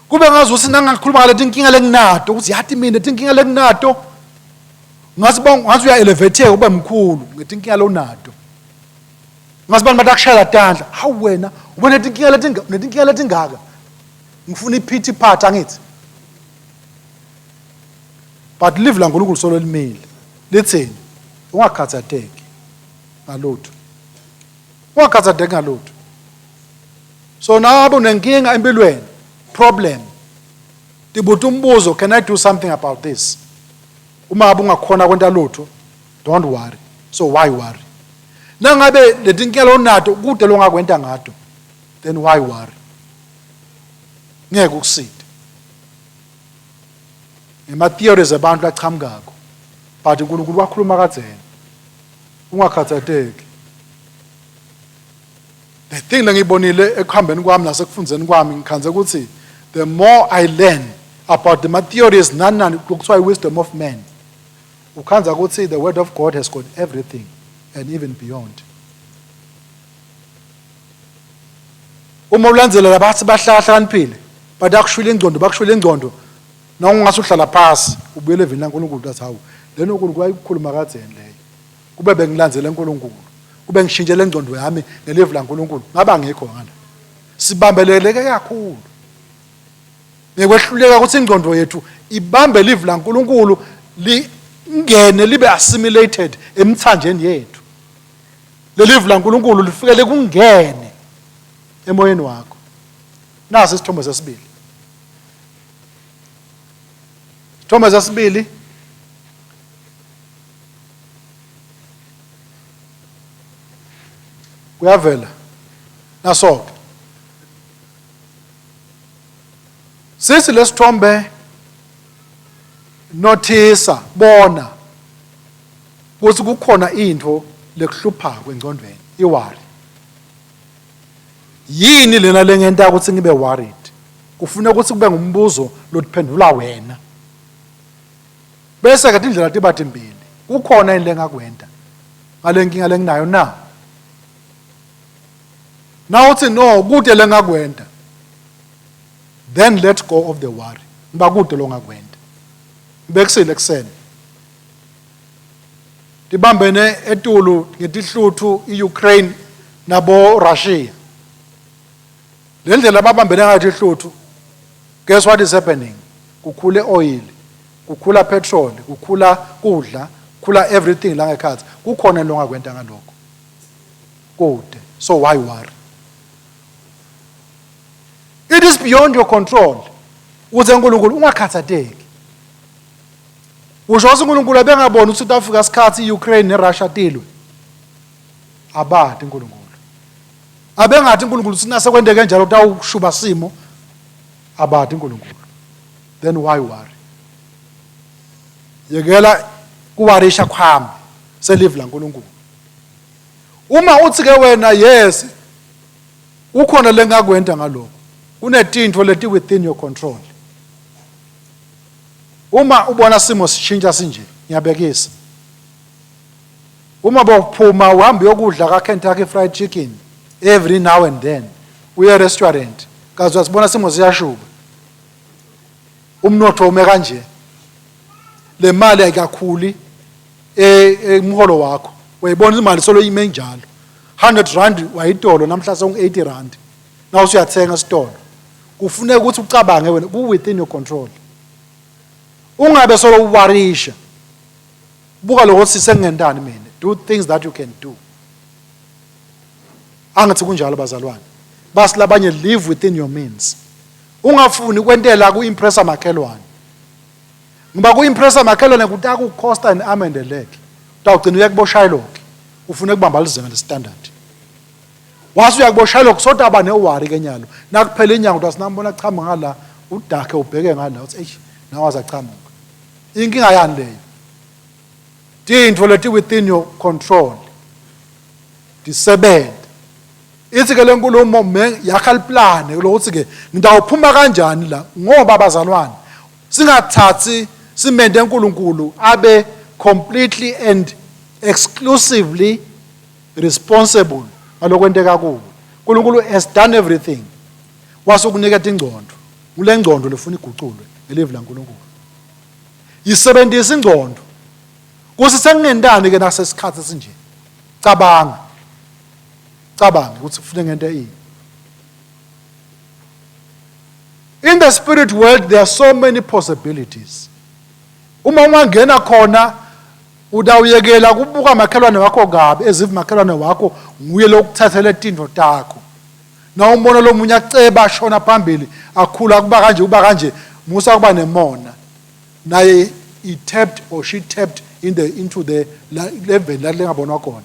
kube ngazi ukuthi nangakhuluma ngale inkinga lenginato ukuthi yathi mina inkinga lenginato ngazi uya elevate ube mkhulu ngetinkinga lonato ngazi bantu batakushaya tandla hawu wena ubona netinkinga letingaka ngifuna iphiti part angithi but live la uNkulunkulu solo limile lithini ungakhathazeki ngalutho ungakhathazeki ngalutho so nawe unenkinga empilweni problem tibuta umbuzo can I do something about this uma ungakhona kwenta lutho don't worry so why worry nangabe letinkinga onato kude longakwenta ngato then why worry ngeke ukusida ema theories abantu lachamukako but uNkulunkulu wakhuluma kadzeni ungakhathazeki the thing lengibonile ekuhambeni kwami nasekufundeni kwami ngikhanze ukuthi the more I learn about the theories nani kuthiwa wisdom of man ukhanza ukuthi the word of God has got everything and even beyond uma ulandzelela bathi bahlakaniphile but akushwile ingcondo na ungasuhlala phasi ubuyele evini laNkulunkulu uthi hawu lena uNkulunkulu ayikhuluma kadzeni leyo kube bengilandzele uNkulunkulu kube ngishintshele ingcondo yami ngelive laNkulunkulu ngaba ngekho ngala sibambeleleke kakhulu ngekwehluleka ukuthi ingcondo yethu ibambe live laNkulunkulu lingene libe assimilated emthanjeni yethu lelive laNkulunkulu lifikele kungene emoyeni wakho. Nasi isithombe sesibili. Isithombe sesibili kuyavela naso-ke sisi lesithombe nothisa bona ukuthi kukhona into lekuhluphayo engcondweni iwari. Yini lena lengenta ukuthi ngibe worried? Kufuna ukuthi kube ngumbuzo lotiphendula wena. Bese ke indlela tibathi mbili. Kukhona into engakwenta ngale nkinga lenginayo na. Now uthi no kude lengakwenta. Then let go of the worry. Ngiba kude lo ngakwenta. Ngibekusile ekseni. Tibambene etulu ngetihluthu iUkraine nabo Russia. Le ndlela ababambene ngayo ihluthu. Guess what is happening? Kukhule oil, kukhula petrol, kukhula kudla, kukhula everything la ngekhathi. Kukhona lo ngakwenta ngalokho. Kude. So why worry? It is beyond your control. Uze uNkulunkulu ungakhathateki. Usho uNkulunkulu abengabona ukuthi Africa sikhathi iUkraine neRussia tilwe. Abade uNkulunkulu. Abengathi uNkulunkulu sinase kwendeke njalo utawushuba simo. Abade uNkulunkulu. Then why worry? Yekela kuwarisha khwami selive laNkulunkulu. Uma uthi ke wena yes ukhona lengakwenta ngalokho. Kunetinto leti within your control. Uma ubona simo sichinja sinje ngiyabekisa. Uma bophuma uhambe yokudla ka Kentucky Fried Chicken every now and then uye restaurant kaze sibona simo siyashuba. Umnotho ume kanje. Le mali ayikakhuli emholo wakho. Uyibona imali solo ime njalo. 100 rand wayitolo namhla sonke 80 rand. Nawu usiyathenga esitolo. Kufuneka ukuthi ucabange wena ku within your control. Ungabe solo uwarisha. Buka lokho sisengendani mina. Do things that you can do. Angathi kunjalo bazalwane. Basi labanye live within your means. Ungafuni kwentela ku impressa makhelwane. Ngoba ku impressa makhelwane kutaka ku cost and arm and leg. Utawugcina uyakuboshaya lokho. Ufuna ukubamba lizinga le standard. Wasu uyakuboshaya lokho sodwa aba newari kenyalo. Nakuphela inyanga uthi asinambona chama ngala udakhe ubheke ngala uthi eish nawaza chamuka. Inkinga yani leyo. Tinto leti within your control. Disebenza. Ithi ke lenkulumo yakha iplane lokuthi ke ngidawuphuma kanjani la ngoba abazalwane singathathi simende uNkulunkulu abe completely and exclusively responsible ngalokwenteka kuwo. uNkulunkulu has done everything. Wasukunikeza ingcondo. Kule ngcondo lefuna iguculwe elive laNkulunkulu. Yisebenzisa ingcondo. Kusisengendani ke nasesikhathi sinje. Cabanga ukuthi kufuneka ngento eyi. In the spirit world there are so many possibilities. Uma ungangena khona udawuyekela kubuka makhelwane wakho kabi ezivi makhelwane wakho nguye lokuthathela izinto takho. Na umbona lo munye aceba ashona phambili akhula kuba kanje uba kanje musa kuba nemona. Naye he tapped or she tapped into the level lengabonwa khona.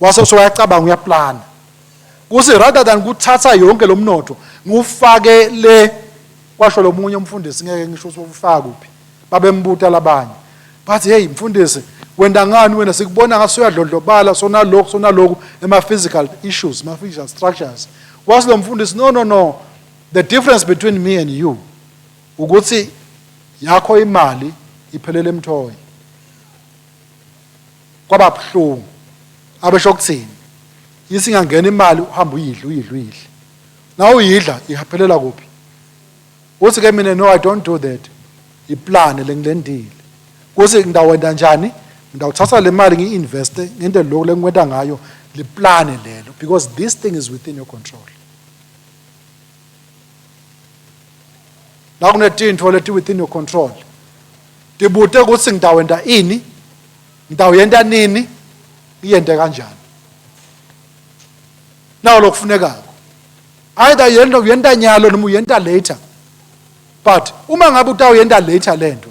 Wase so uyacabanga uyaplana. Kusi rather than kuthatha yonke lo mnotho ngufake le kwasho lo munye umfundisi ngeke ngisho ufaka kuphi. Babembuta labanye. Bathi hey mfundisi wenda ngani wena sikubona ngasuyadlodlobala sona lokhu ema physical issues, ma physical structures. Was lo mfundisi no. The difference between me and you ukuthi yakho imali iphelele emthoyi. Kwaba buhlungu. Abesho kuthini? Isingangena imali uhamba uyidle. Now uyidla ihaphelela kuphi? Uthi ke mina no I don't do that. Iplan lengilendile. Kuthi ngidawenda njani? Ngidawuthatha le mali ngiinveste ngento lokho lengikwenta ngayo liplane lelo because this thing is within your control. La kunetinto leti within your control. Tibute ukuthi ngidawenda ini? Ngidawuyenta nini? Iyente kanjani? Nawo lokufunekako. Either yenta nyalo noma uyenta later. But uma ngabe utawuyenta later lento,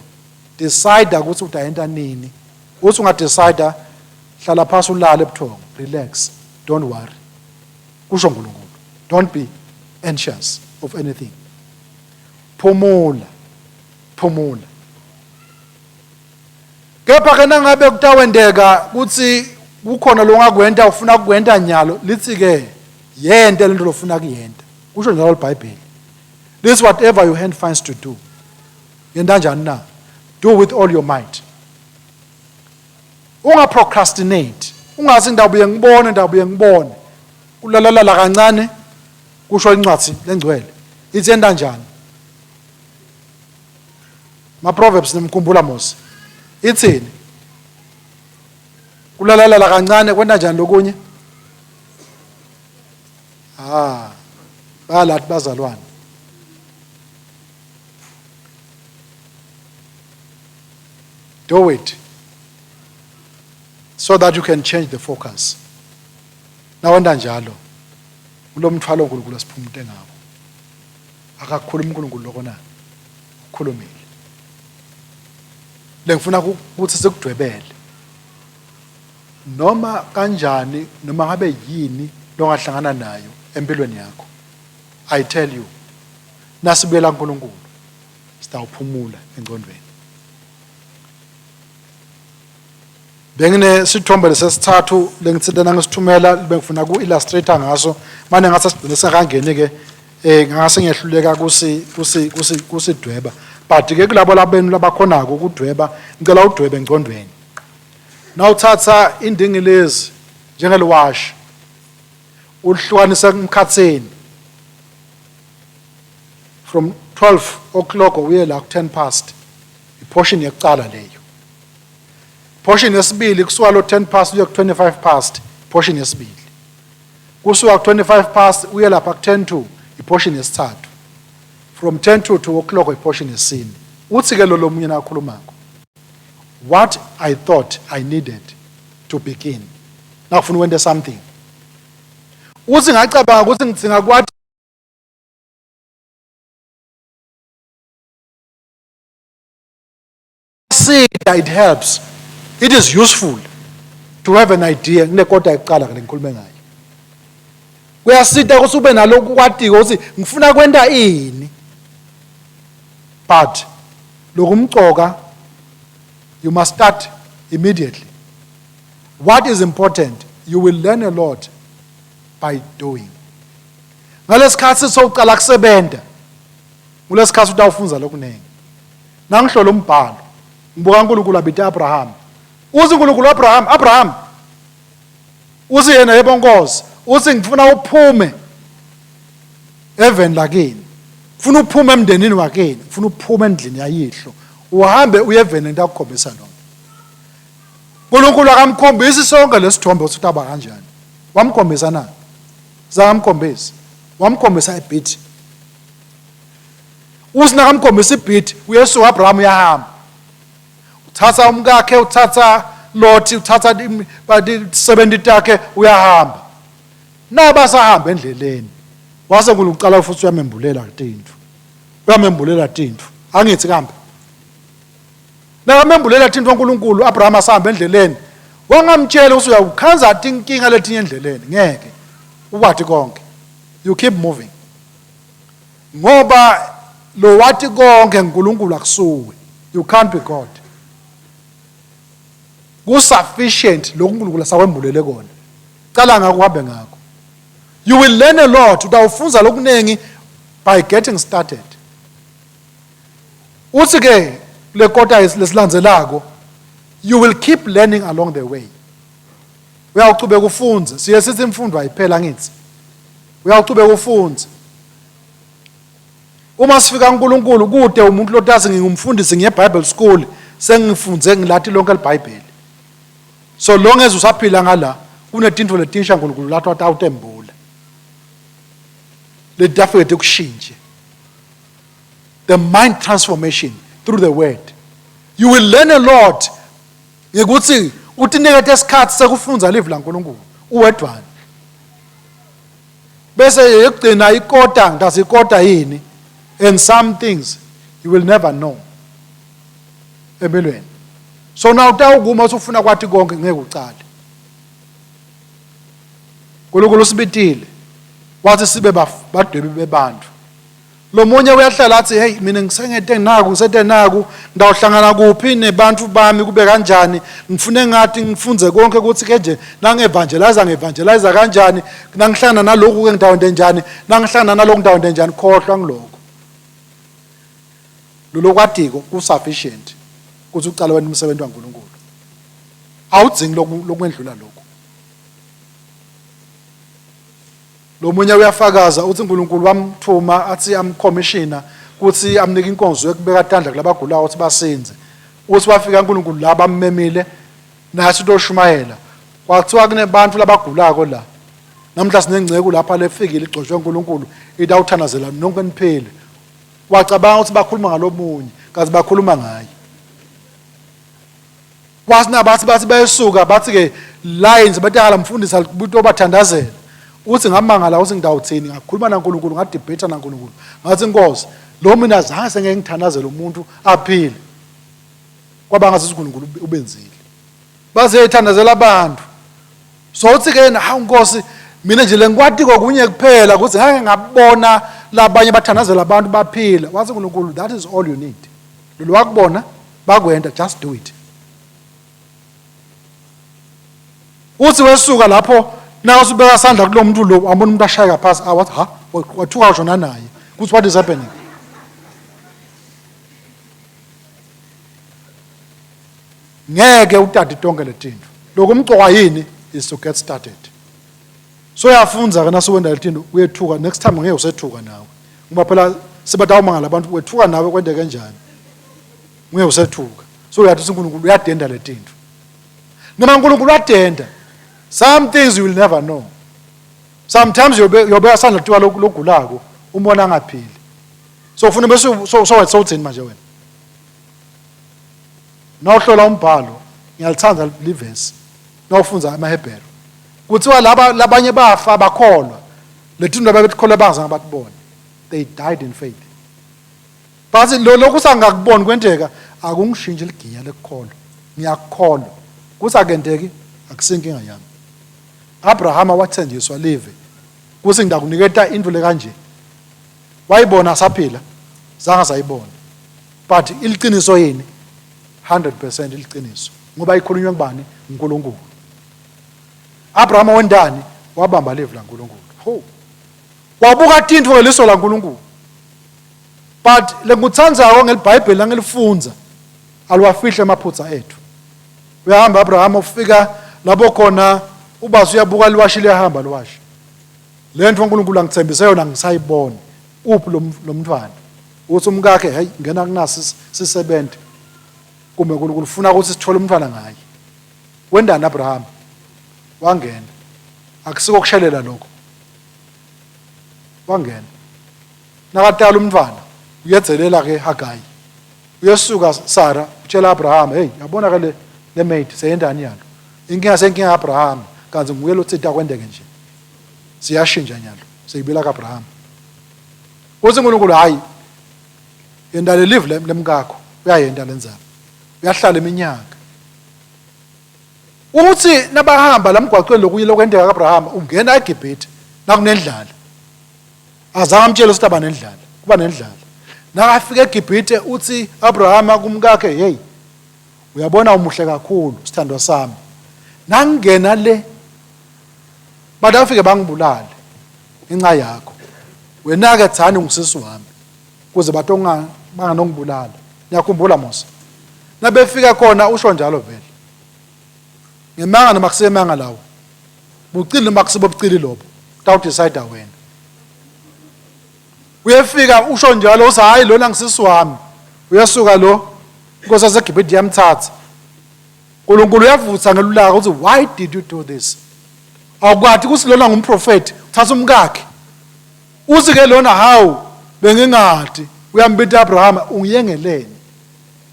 decide ukuthi utayenta nini. Uthi ungadecide hlala phansi ulale ebuthongo, relax, don't worry. Kusho uNkulunkulu. Don't be anxious of anything. Phumula. Phumula. Kepha ke nangabe kutawendeka ukuthi kukhona lo ngakwenta ufuna kukwenta nyalo, lithi ke yente lento lofuna kuyenta. Kusho njalo iBhayibheli. This whatever your hand finds to do. Yenta njani na? Do with all your might. Unga procrastinate. Ungathi ndabuye ngibone. Kulalala kancane kusho incwadi lengcwele. Ithi yenta njani? Ma Proverbs nemkhumbula Mose. Ithini? Kulalala kancane kwenta njani lokunye? Bayalathi bazalwane. Do it so that you can change the focus. Nawenda njalo kulomthwalo uNkulunkulu asiphumute ngawo. Akakhuluma uNkulunkulu lokho na. Ukhulumile. Lengifuna ukuthi sikudwebele. Noma kanjani noma ngabe yini longahlangana nayo empilweni yakho. I tell you, nasibuyela uNkulunkulu sitawuphumula engqondweni. Bengine sithombe lesesithathu lengitsitana ngisithumela bengifuna ku-illustrator ngaso manje ngase sigcine singakangeni ke ngase ngiyahluleka kusidweba but ke kulabo labenu labakhonako ukudweba ngicela udwebe engqondweni. Nawuthatha indingilezi njengeliwashi ulihlukanisa emkhatheni from 12 o'clock uye la ku 10 past iportion yokucala leyo. Portion yesibili kusuka lo 10 past uye ku 25 past portion yesibili. Kusuka ku 25 past uye lapha ku 10 to iportion yesithathu. From 10 to 2 o'clock iportion yesine. Uthi ke lo munye nakhulumako. What I thought I needed to begin. Nakufuna wente something. Uthi ngacabanga ukuthi ngidzinga kwathi see it helps. It is useful to have an idea ngekota iqala ke lengikhulume ngayo. Kuyasita ukuthi ube nalokhu kwatiko ukuthi ngifuna kwenta ini. But lokumcoka you must start immediately. What is important, you will learn a lot by doing. Ngalesikhathi sokuqala kusebenza. Kulesikhathi utawufunza lokunengi. Nangihlola umbhalo. Ngibuka uNkulunkulu abita Abraham. Uthi uNkulunkulu Abraham. Uthi yena yebo Nkosi, uthi ngifuna uphume heaven lakini. Ufuna uphume emndenini wakini, ufuna uphume endlini yayihlo. Uhambe uye heaven entakukhombisa lokho. uNkulunkulu akamkhombisi sonke lesithombe ukuthi utaba kanjani. Wamkhombisa na? Zamkhombisa. Wamkhombisa ibit. Usina kamkhombisa ibit, uyesu Abraham uyahamba. Uthatha umkakhe, uthatha Lot, uthatha 70 takhe uyahamba. Naba sahamba endleleni. Wase uqala futhi uyamembulela tintu. Uyamembulela tintu. Angithi kambe. Nakamembulela tintu uNkulunkulu Abraham asahamba endleleni. Wangamtshela ukuthi uyakukhanza inkinga letinye endleleni. Ngeke. Ukwathi konke. You keep moving. Ngoba lo wathi konke uNkulunkulu akusuwe. You can't be God. Sufficient lo uNkulunkulu asawembulele kona. Cala ngako uhambe ngako. You will learn a lot. Utawufunza lokunengi by getting started. Uthi ke le kota lesilandzelako, you will keep learning along the way. Uyaqhubeka ufunze. Siye sithi imfundo ayiphela ngithi. Uyaqhubeka ufunze. Uma sifika kuNkulunkulu kude umuntu lotazi ngingumfundisi ngeBible school sengifunze ngilathi lonke leBhayibheli. So long as usaphila ngala kunetinto letisha uNkulunkulu lathi watawutembula. Letafete kushintshe. The mind transformation through the word. You will learn a lot. Ngekuthi utinikete isikhathi sekufunza live laNkulunkulu uwedwana. Bese yekugcina ikota ngasikota yini, and some things you will never know. Empilweni. So now utawuguma usufuna kwathi konke ngeke ucale. uNkulunkulu usibitile. Wathi sibe badwebi bebantu. Lo munye uyahlala athi hey mina ngisengete naku ngisete naku ndawuhlangana kuphi nebantu bami kube kanjani ngifune ngathi ngifunze konke ukuthi ke nje nangevangelize kanjani nangihlangana nalokhu ke ngidawonde njani nangihlangana nalokhu ngidawonde njani khohlwa ngiloko. Lo kwatiko kusufficient ukuthi ucala wena umsebenzi waNkulunkulu. Awudzingi lokwendlula lokho. Lo munye uyafakaza uthi uNkulunkulu wamthuma athi amcommissiona ukuthi amnike inkonzo yokubeka tandla kulabagulayo ukuthi basinze. Uthi wafika uNkulunkulu la bammemile nathi toshumayela. Kwathiwa kunebantu labagulako la. Namhla sinengceke lapha lefikile igcotshwe uNkulunkulu idawuthanazela nonke niphele. Wacabanga ukuthi bakhuluma ngalomunye kazi bakhuluma ngaye. Wasina bathi bayesuka bathi ke lines batakala mfundisi alibuto obathandazela. Uthi ngamangala uthi ngidawuthini ngakhuluma naNkulunkulu ngadebate naNkulunkulu. Ngathi Nkosi lo mina zange sengeke ngithandazele umuntu aphile. Kwaba ngathi uNkulunkulu ubenzile. Baze ethandazela abantu. So uthi ke hawu Nkosi mina nje lengikwati kokunye kuphela ukuthi ngeke ngabona labanye bathandazela abantu baphila. Wathi uNkulunkulu that is all you need. Lo wakubona bakwenda just do it. Uthi wesuka lapho na usubeka sandla kulo muntu lo ambona umuntu ashaya phansi awathi ha wathuka ushona naye kuthi what is happening. Ngeke uthathe tonke letinto lokho umcoka yini is to get started. So yafunza kana siwenda letinto uyethuka next time ngeke usethuka nawe ngoba phela sibatawumangala abantu wethuka nawe kwende kanjani ngeke usethuka. So uyathi uNkulunkulu uyadenda letinto noma uNkulunkulu uyadenda. Some things you will never know. Sometimes you'll be asandla kuthiwa logulako umbona ngaphili. So ufuna bese so uthini manje wena? Nawuhlola umbhalo ngiyalithanda livesi. Nawufunza amaHebheru. Kuthiwa labanye bafa bakholwa. Letinto ababekholwa bangaze ngabatibona. They died in faith. Base lokhu sangakuboni kwenteka akungishintshe liginya lekukholwa. Ngiyakholwa. Kusakenteki akusinkinga yami. Abrahama wathenjiswa live kuthi ngidakuniketa into le kanje wayibona saphila zanga sayibona but iliqiniso yini 100% iliqiniso ngoba ikhulunywa ngubani uNkulunkulu. Abrahama wendani wabamba live la uNkulunkulu ho wabuka tinto ngeliso la uNkulunkulu but lengutsandzako ngeliBhayibheli langilifunza aliwafihle amaphutha ethu. Uyahamba Abrahama ufika lapho khona ubazi uyabuka liwashi liyahamba liwashi. Lento uNkulunkulu angithembise yona ngisayibona. Uphi lo mntwana? Uthi umkakhe hey ngena kunasi sisebenze. Kumbe uNkulunkulu ufuna ukuthi sithole umntwana ngaye. Wendana Abraham wangena. Akusiko kushelela lokho. Wangena. Nakatala umntwana uyedzelela ke Hagayi. Uyesuka Sara utshela Abraham hey yabona ke le mate seyendani yalo. Inkinga senkinga Abraham kanzi nguyelo uthi akwendeke nje. Siyashintsha nyalo. Seyibela kaAbraham. Uthi uNkulunkulu hayi yenda le live lemkakho uyayenda lenzaba. Uyahlala iminyaka. Uthi nabahamba lamgwaqweni lokunye lokwendeka kaAbraham ungena eGibhithe nakunendlala. Azange amtshela ukuthi abanendlala. Kuba nendlala. Nakafika eGibhithe uthi Abraham kumkakhe hey uyabona umuhle kakhulu sithandwa sami. Nangena le badafike bangibulale inxa yakho. Wena ke thani ngisisi wami kuze batonga banganongibulala. Ngiyakhumbula Musa. Nabefika khona usho njalo vele. Ngemanga noma kusemanga lawo. Bucile noma kusibobucile lobo. Uta decide wena. uyefika usho njalo uthi hayi lona ngisisi wami uyasuka lo inkosi yaseGibhithe yamthatha uNkulunkulu uyavutha ngelulaka uthi why did you do this awukwathi kusi lona ngumprofeti uthatha umkakhe uthi ke lona hawu bengingadi uyambita Abraham ungiyengelene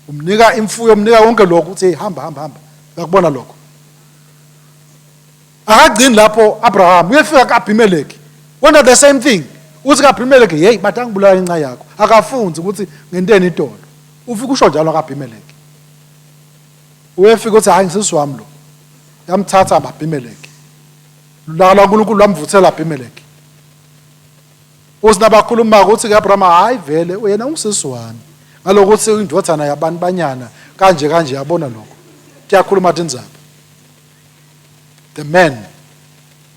umnika imfuyo umnika konke lokho uthi hamba uyakubona lokho akagcini lapho Abraham uyefika kaAbimeleki wona the same thing uthi kaAbimeleki hey bathi angibulala inca yakho akafunzi ukuthi ngenteni idolo ufika usho njalo kaAbimeleki uyefika uthi hayi ngisisi wami lo yamthatha aBabimeleki lula uNkulunkulu wamvuthela aBimeleki usinabakhuluma ukuthi kaAbraham hayi vele uyena ungisisi wami ngalokuthi indodana yabantu banyana kanje yabona lokho kuyakhuluma tindzaba the man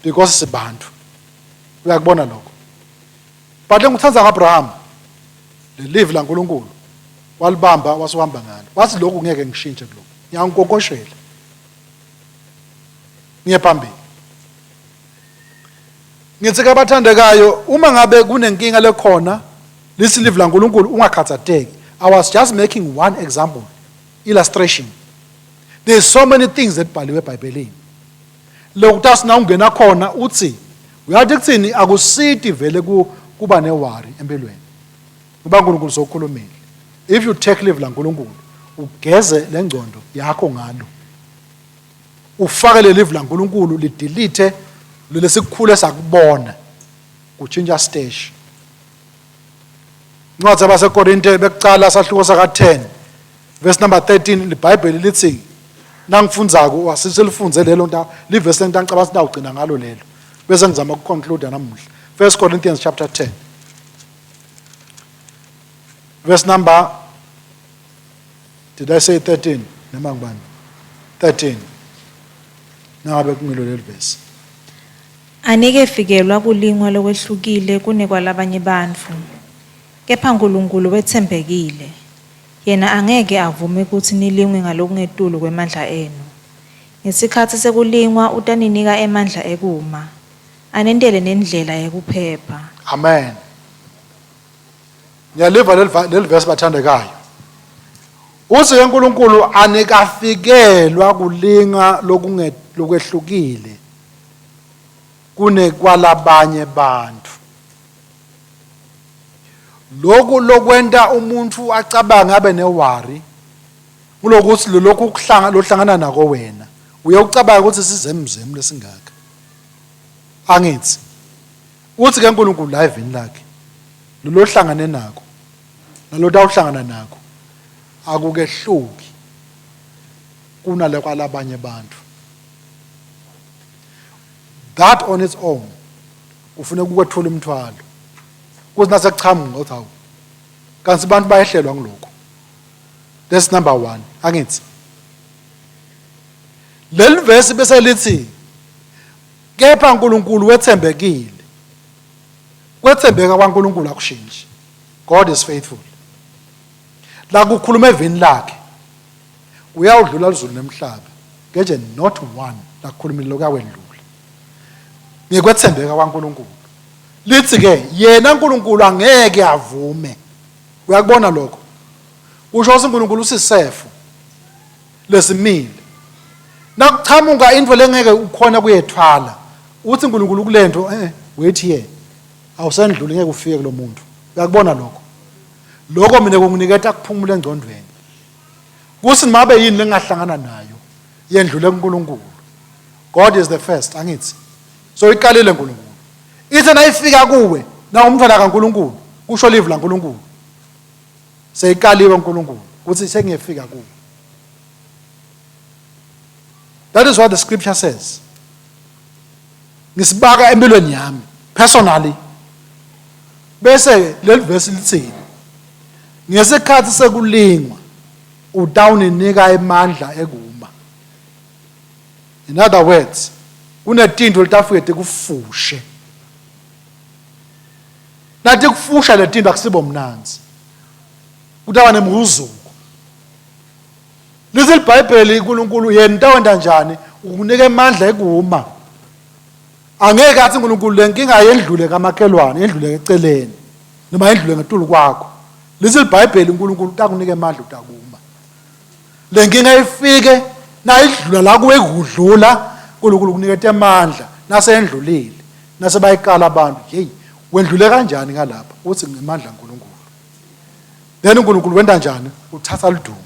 because sibantu uyakubona lokho but ngikuthanza kaAbraham le live la uNkulunkulu walibamba wasiwamba ngalo wathi lokhu ngeke ngishintshe lokho ngiyankokoshela ngiyaphambili ngithi ke abathandekayo uma ngabe kunenkinga lekhona lisilive la uNkulunkulu ungakhathateki I was just making one example illustration there's so many things that bhaliwe eBhayibhelini lokuthi na ungena khona uthi uyathi kuthini akusiti vele kuba newari empilweni kuba uNkulunkulu sokhulumile if you take live la uNkulunkulu ugeze lengcondo yakho ngalo ufake le live la uNkulunkulu lidelete lesikhulu esakubona kuchinja stage Ncwadi yabaseKorinte bekucala sahluko saka 10 verse number 13 liBhayibheli lithi nangifundzako wasiselifunze lelo nto liverse lento angicabanga ukuthi awugcina ngalo lelo bese ngizama ukuconclude namuhla 1 Corinthians chapter 10 verse number did I say 13 noma ngibani 13 nangabe kungilo lelo verse Anike fikelwa kulingwa lokwehlukile kunekwalabanye bantfu kepha uNkulunkulu wethembekile yena angeke avume ukuthi nilingwe ngalokungetulu kwemandla enu ngesikhathi sekulingwa utaninika emandla ekuma anendele nendlela yekuphepha amen ngiyaliva leli verse bathandekayo uthi uNkulunkulu anikafikelwa kulinga lokwehlukile kunekwalabanye bantu lokwenta umuntu acabanga abe newari kulokuthi lokhu lohlangana nako wena uyocabanga ukuthi sizemzemu lesingaka angithi uthi ke uNkulunkulu la evini lakhe lohlangane nako nalothu awuhlangana nako akukehluki kunale kwalabanye bantu that on its own ufuna ukukwethula umthwalo kuthi nasekuchamuka uthi hawu kanti abantu bayehlelwa ngilokho that's number 1 angithi leli verse bese lithi kepha uNkulunkulu wethembekile kwethembeka kwaNkulunkulu akushintshe God is faithful la kukhuluma evini lakhe uyawudlula izulu nemhlaba ngeje not one la kukhulumile lokawendlula ngekwethembeka kwaNkulunkulu lithi ke yena uNkulunkulu angeke avume uyakubona lokho usho ukuthi uNkulunkulu usisefo lesimile nakuchamuka into lengeke ukhona kuyethwala uthi uNkulunkulu kulento wait here awusendluli ngeke ufike kulomuntu uyakubona lokho mina kunginiketa kuphumula engcondweni kuthi mabe yini lengahlangana nayo yendlule kuNkulunkulu God is the first angithi so iqalile uNkulunkulu ithi nayifika kuwe na umntwana kaNkulunkulu kusho live la uNkulunkulu seyiqaliwe uNkulunkulu kuthi sengiyefika kuwe that is what the scripture says ngisibaka empilweni yami personally bese leli verse lithi ngesikhathi sekulingwa utawunika emandla ekuma in other words kunetinto litafike kufushe nathi kufusha letinto akusibo mnanzi kutawa nemhuzuko lithi iBhayibheli uNkulunkulu yena ntawenda njani ukunika emandla ekuma angeke athi uNkulunkulu lenkinga yendlule kamakhelwane yendlule eceleni noma indlule ngetulu kwakho. Lesi iBhayibheli uNkulunkulu utakunike amandla utakuma. Le nkinga ifike na idlula la kuwe kudlula uNkulunkulu kunikete amandla nase endlulile nase bayikala abantu hey wendlule kanjani ngalapha uthi ngemandla kaNkulunkulu. Then uNkulunkulu wenda njani uthatha lidumo.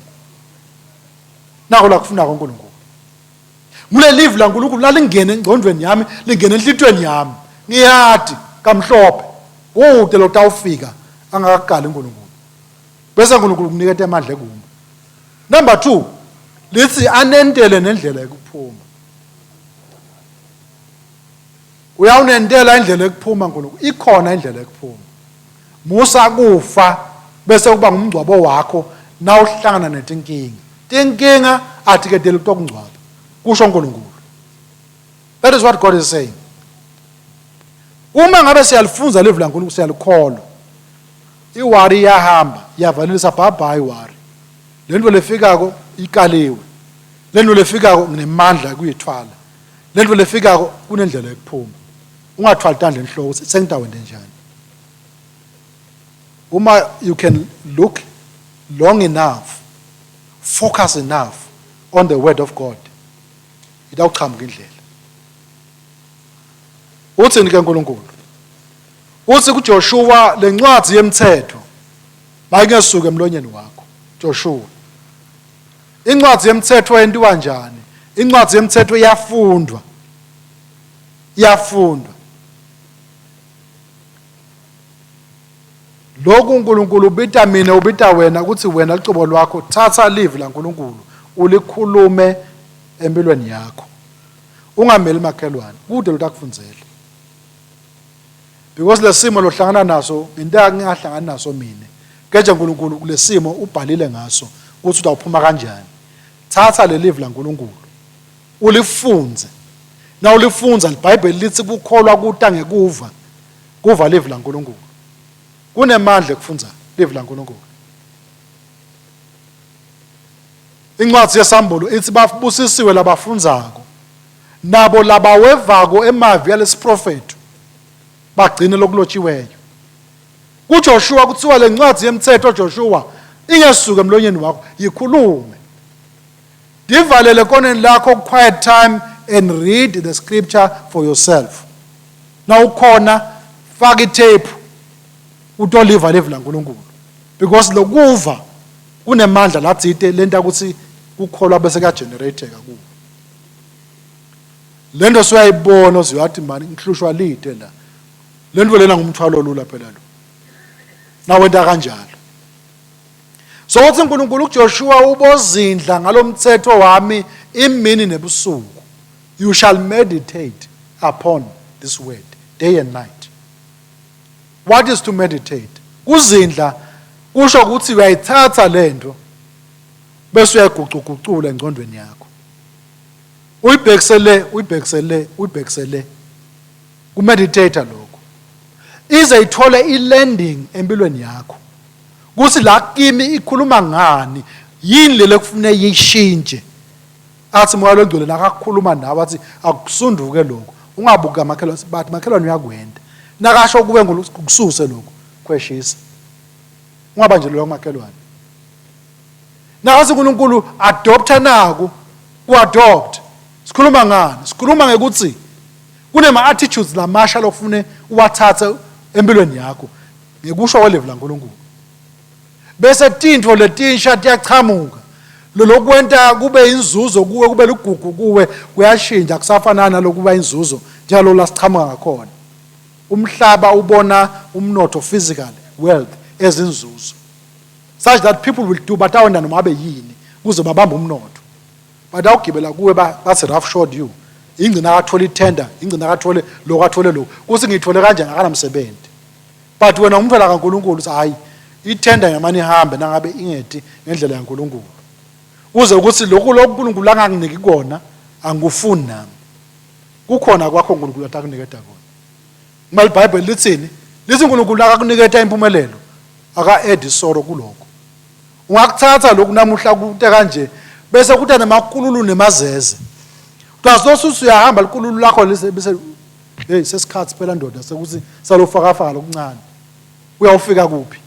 Nako la kufuna kaNkulunkulu. Mule live la uNkulunkulu lalingene engcondweni yami lingene enhlitweni yami. Ngiyathi kamhlophe ude lo tawufika angakakali uNkulunkulu. Bese uNkulunkulu kunikete amandla ekuma. Number 2, lithi anentele nendlela yokuphuma. Uyawunentela indlela yokuphuma uNkulunkulu. Ikhona indlela yokuphuma. Musa kufa bese kuba ngumngcwabo wakho na uhlangana netinkinga. Tinkinga atiketele ukungcwaba. Kusho uNkulunkulu. That is what God is saying. Uma ngabe siyalifunza live la uNkulunkulu siyalikholwa. Iwari yahamba yavalisa bye iwari. Lento lefikako ikaliwe. Lento lefikako nginemandla kuyithwala. Lento lefikako kunendlela yokuphuma. Ungathwali tandla enhloko sengitawende njani. Uma you can look long enough, focus enough on the word of God. Idawuchamuka indlela. Uthini ke uNkulunkulu? Uthi kuJoshua lencwadi yemthetho mayingesuka emlonyeni wakho. Joshua. Incwadi yemthetho yenziwa njani? Incwadi yemthetho iyafundwa. Iyafundwa. Lokhu uNkulunkulu ubita mina ubita wena ukuthi wena licubo lwakho thatha live la uNkulunkulu ulikhulume empilweni yakho. Ungameli makhelwane kude lotakufunzela. Because lesimo lohlangana naso into engahlangana naso mina. Keje uNkulunkulu kulesimo ubhalile ngaso ukuthi utawuphuma kanjani. Thatha le live la uNkulunkulu ulifunze. Na ulifunza iBhayibheli lithi kukholwa kuta ngekuva. Kuva live la uNkulunkulu. Kunemandla ekufunza live la uNkulunkulu. Incwadi yesambulo ithi babusisiwe labafunzako nabo labawevako emavi yalesiprofetu bagcine lokulotshiweyo. kuJoshua kuthiwa le ncwadi yemthetho Joshua ingesuka emlonyeni wakho yikhulume. Divalele koneni lakho quiet time and read the scripture for yourself. Na ukhona faka itape utoliva live la uNkulunkulu. Because lokuva kunemandla lathite lento ukuthi ukholwa bese kuyagenerateka kuwo. Lento siyayibona uziyathi mani ngihlushwa lide la. Lento lena ngumthwalo olula phela lo. Na wenda kanjalo. So uthi uNkulunkulu kuJoshua ubozindla ngalomthetho wami imini nebusuku. You shall meditate upon this word day and night. What is to meditate? Kuzindla kusho ukuthi uyayithatha lento bese uyagucugucula engcondweni yakho. Uyibhekisele kumeditate lokho. Ize ithole ilanding empilweni yakho. Kuthi la kimi ikhuluma ngani yini le lekufune yishintshe. Athi moya longcwele nakakhuluma nawe athi akusunduke lokho. Ungabuka makhelwane bathi makhelwane uyakwenda. Nakasho kube ngokususe lokho kweshisa. Ungabanjelwa kumakhelwane. Nakathi uNkulunkulu adopta naku uadopt. Sikhuluma ngani? Sikhuluma ngekuthi kunema attitudes lamasha lokufune uwathatha empilweni yakho. Ngikusho kwelevel laNkulunkulu. Bese tintfo letinsha tiyachamuka. Lokwenta kube inzuzo kuwe kube lugugu kuwe kuyashintsha kusafanana lokuba inzuzo njalo lasichamuka ngakhona. Umhlaba ubona umnotho physical wealth ezinzuzo. Such that people will do but awenda noma abe yini kuze babambe umnotho. But awugibela kuwe bathi rough short you. Ingcina akathola itender, ingcina akathole lokathole lo. Kuthi ngithole kanje ngakanamsebenzi. But wena umfela kaNkulunkulu uthi hayi itender ngamani ihambe nangabe ingedi ngendlela yaNkulunkulu. Uze ukuthi lokhu uNkulunkulu anganginiki kona angikufuni nami. Kukhona kwakho uNkulunkulu atakuniketa kona. Mal Bible lithini? Lithi uNkulunkulu akakuniketa impumelelo aka-add isoro kuloko. Ungakuthatha lokhu namuhla kute kanje bese kuthi namakululu nemazeze. Uyazosuthi uyahamba likululu lakho bese hey sesikhathi phela ndoda sekuthi salofaka faka lokuncane. uyawufika kuphi?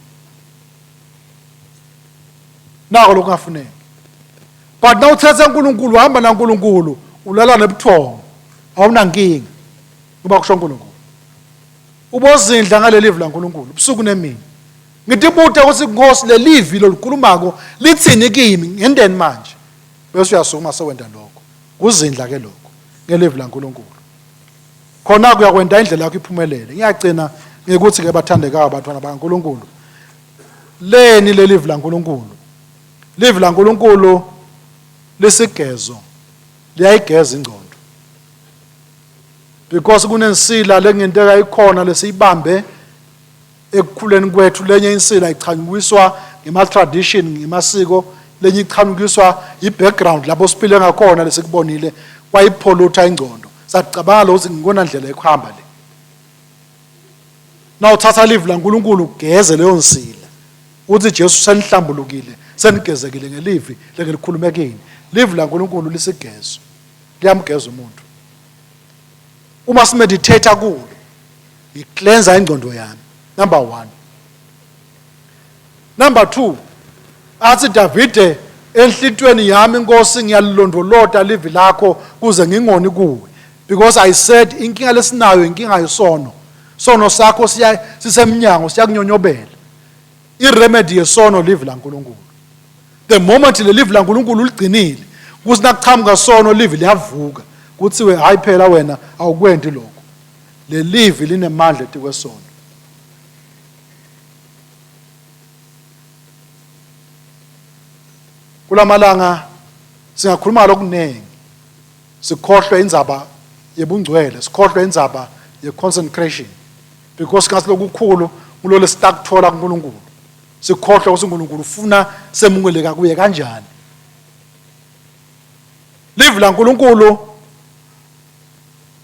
Nako lokungafuneki. But now uthatha uNkulunkulu uhamba naNkulunkulu ulala nebuthongo awunankinga kuba kusho uNkulunkulu. Ubozindla ngaleli live laNkulunkulu ubusuku nemini. Ngithi buta ukuthi Nkosi lelivi lolukhulumako lithini kimi ngendeni manje. Bese uyasukuma sewenda lokho. Kuzindla ke lokho ngelive laNkulunkulu. Khona kuyakwenda indlela yakho iphumelele. Ngiyagcina ngikuthi ke bathandekayo abantwana bakaNkulunkulu. Leni lelive laNkulunkulu. Live laNkulunkulu lesigezo liyayigeza ingqondo. Because kunensila lengenteka ikhona lesiyibambe ekukhuleni kwethu, lenye insila ichanyukiswa ngema tradition ngemasiko, lenye ichanyukiswa i-background lapho siphile ngakhona lesikubonile kwayipholuta ingqondo. Sacabanga ukuthi ngikona ndlela ekuhamba le. Na uthatha live laNkulunkulu ugeze leyo nsila. Uthi Jesu senihlambulukile, senigezekile ngelivi lengelikhulume kini. Live laNkulunkulu lisigezo. Liyamgeza umuntu. Uma simeditate kulo, i-cleanse ingqondo yami. Number 1. Number 2, athi Davide enhlitweni yami Nkosi ngiyalilondolota livi lakho kuze ngingoni kuwe. Because I said inkinga lesinayo inkinga yesono. Sono sakho sisemnyango siyakunyonyobela. I-remedy yesono live laNkulunkulu. The moment le live laNkulunkulu uligcinile, kuthi nakuchamuka sono live liyavuka. Kuthiwe hayi phela wena awukwendi lokho. Le live linemandla etikwesono. Kulamalanga singakhuluma lokunengi. Sikhohlwe indzaba yebungcwele, sikhohlwe indzaba ye-consecration. Because kasi lokukhulu kulole sitakuthola kuNkulunkulu. Sikhohlwe ukuthi uNkulunkulu ufuna semungeleka kuye kanjani. Live laNkulunkulu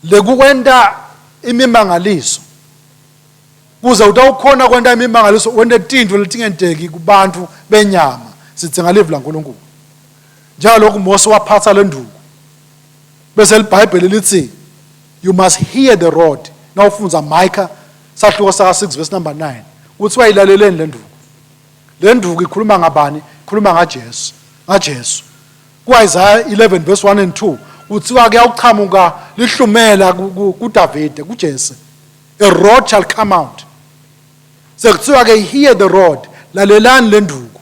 lekukwenta imimangaliso. Kuze utawukhona kwenta imimangaliso wente tintfo letingenteki kubantu benyama. Sitsenga live laNkulunkulu. Njalo kuMose waphatha lenduku. Bese iBhayibheli lithi you must hear the rod. Now ufunza Micah sahluko saka 6 verse number 9. Uthi wayilaleleni lenduku. Lenduku ikhuluma ngabani? Ikhuluma ngaJesu. ngaJesu. KuIsaiah 11 verse 1 and 2 uthiwa ke awuchamuka lihlumela kuDavide kuJese. A rod shall come out. Sekuthiwa ke hear the rod, lalelani lenduku.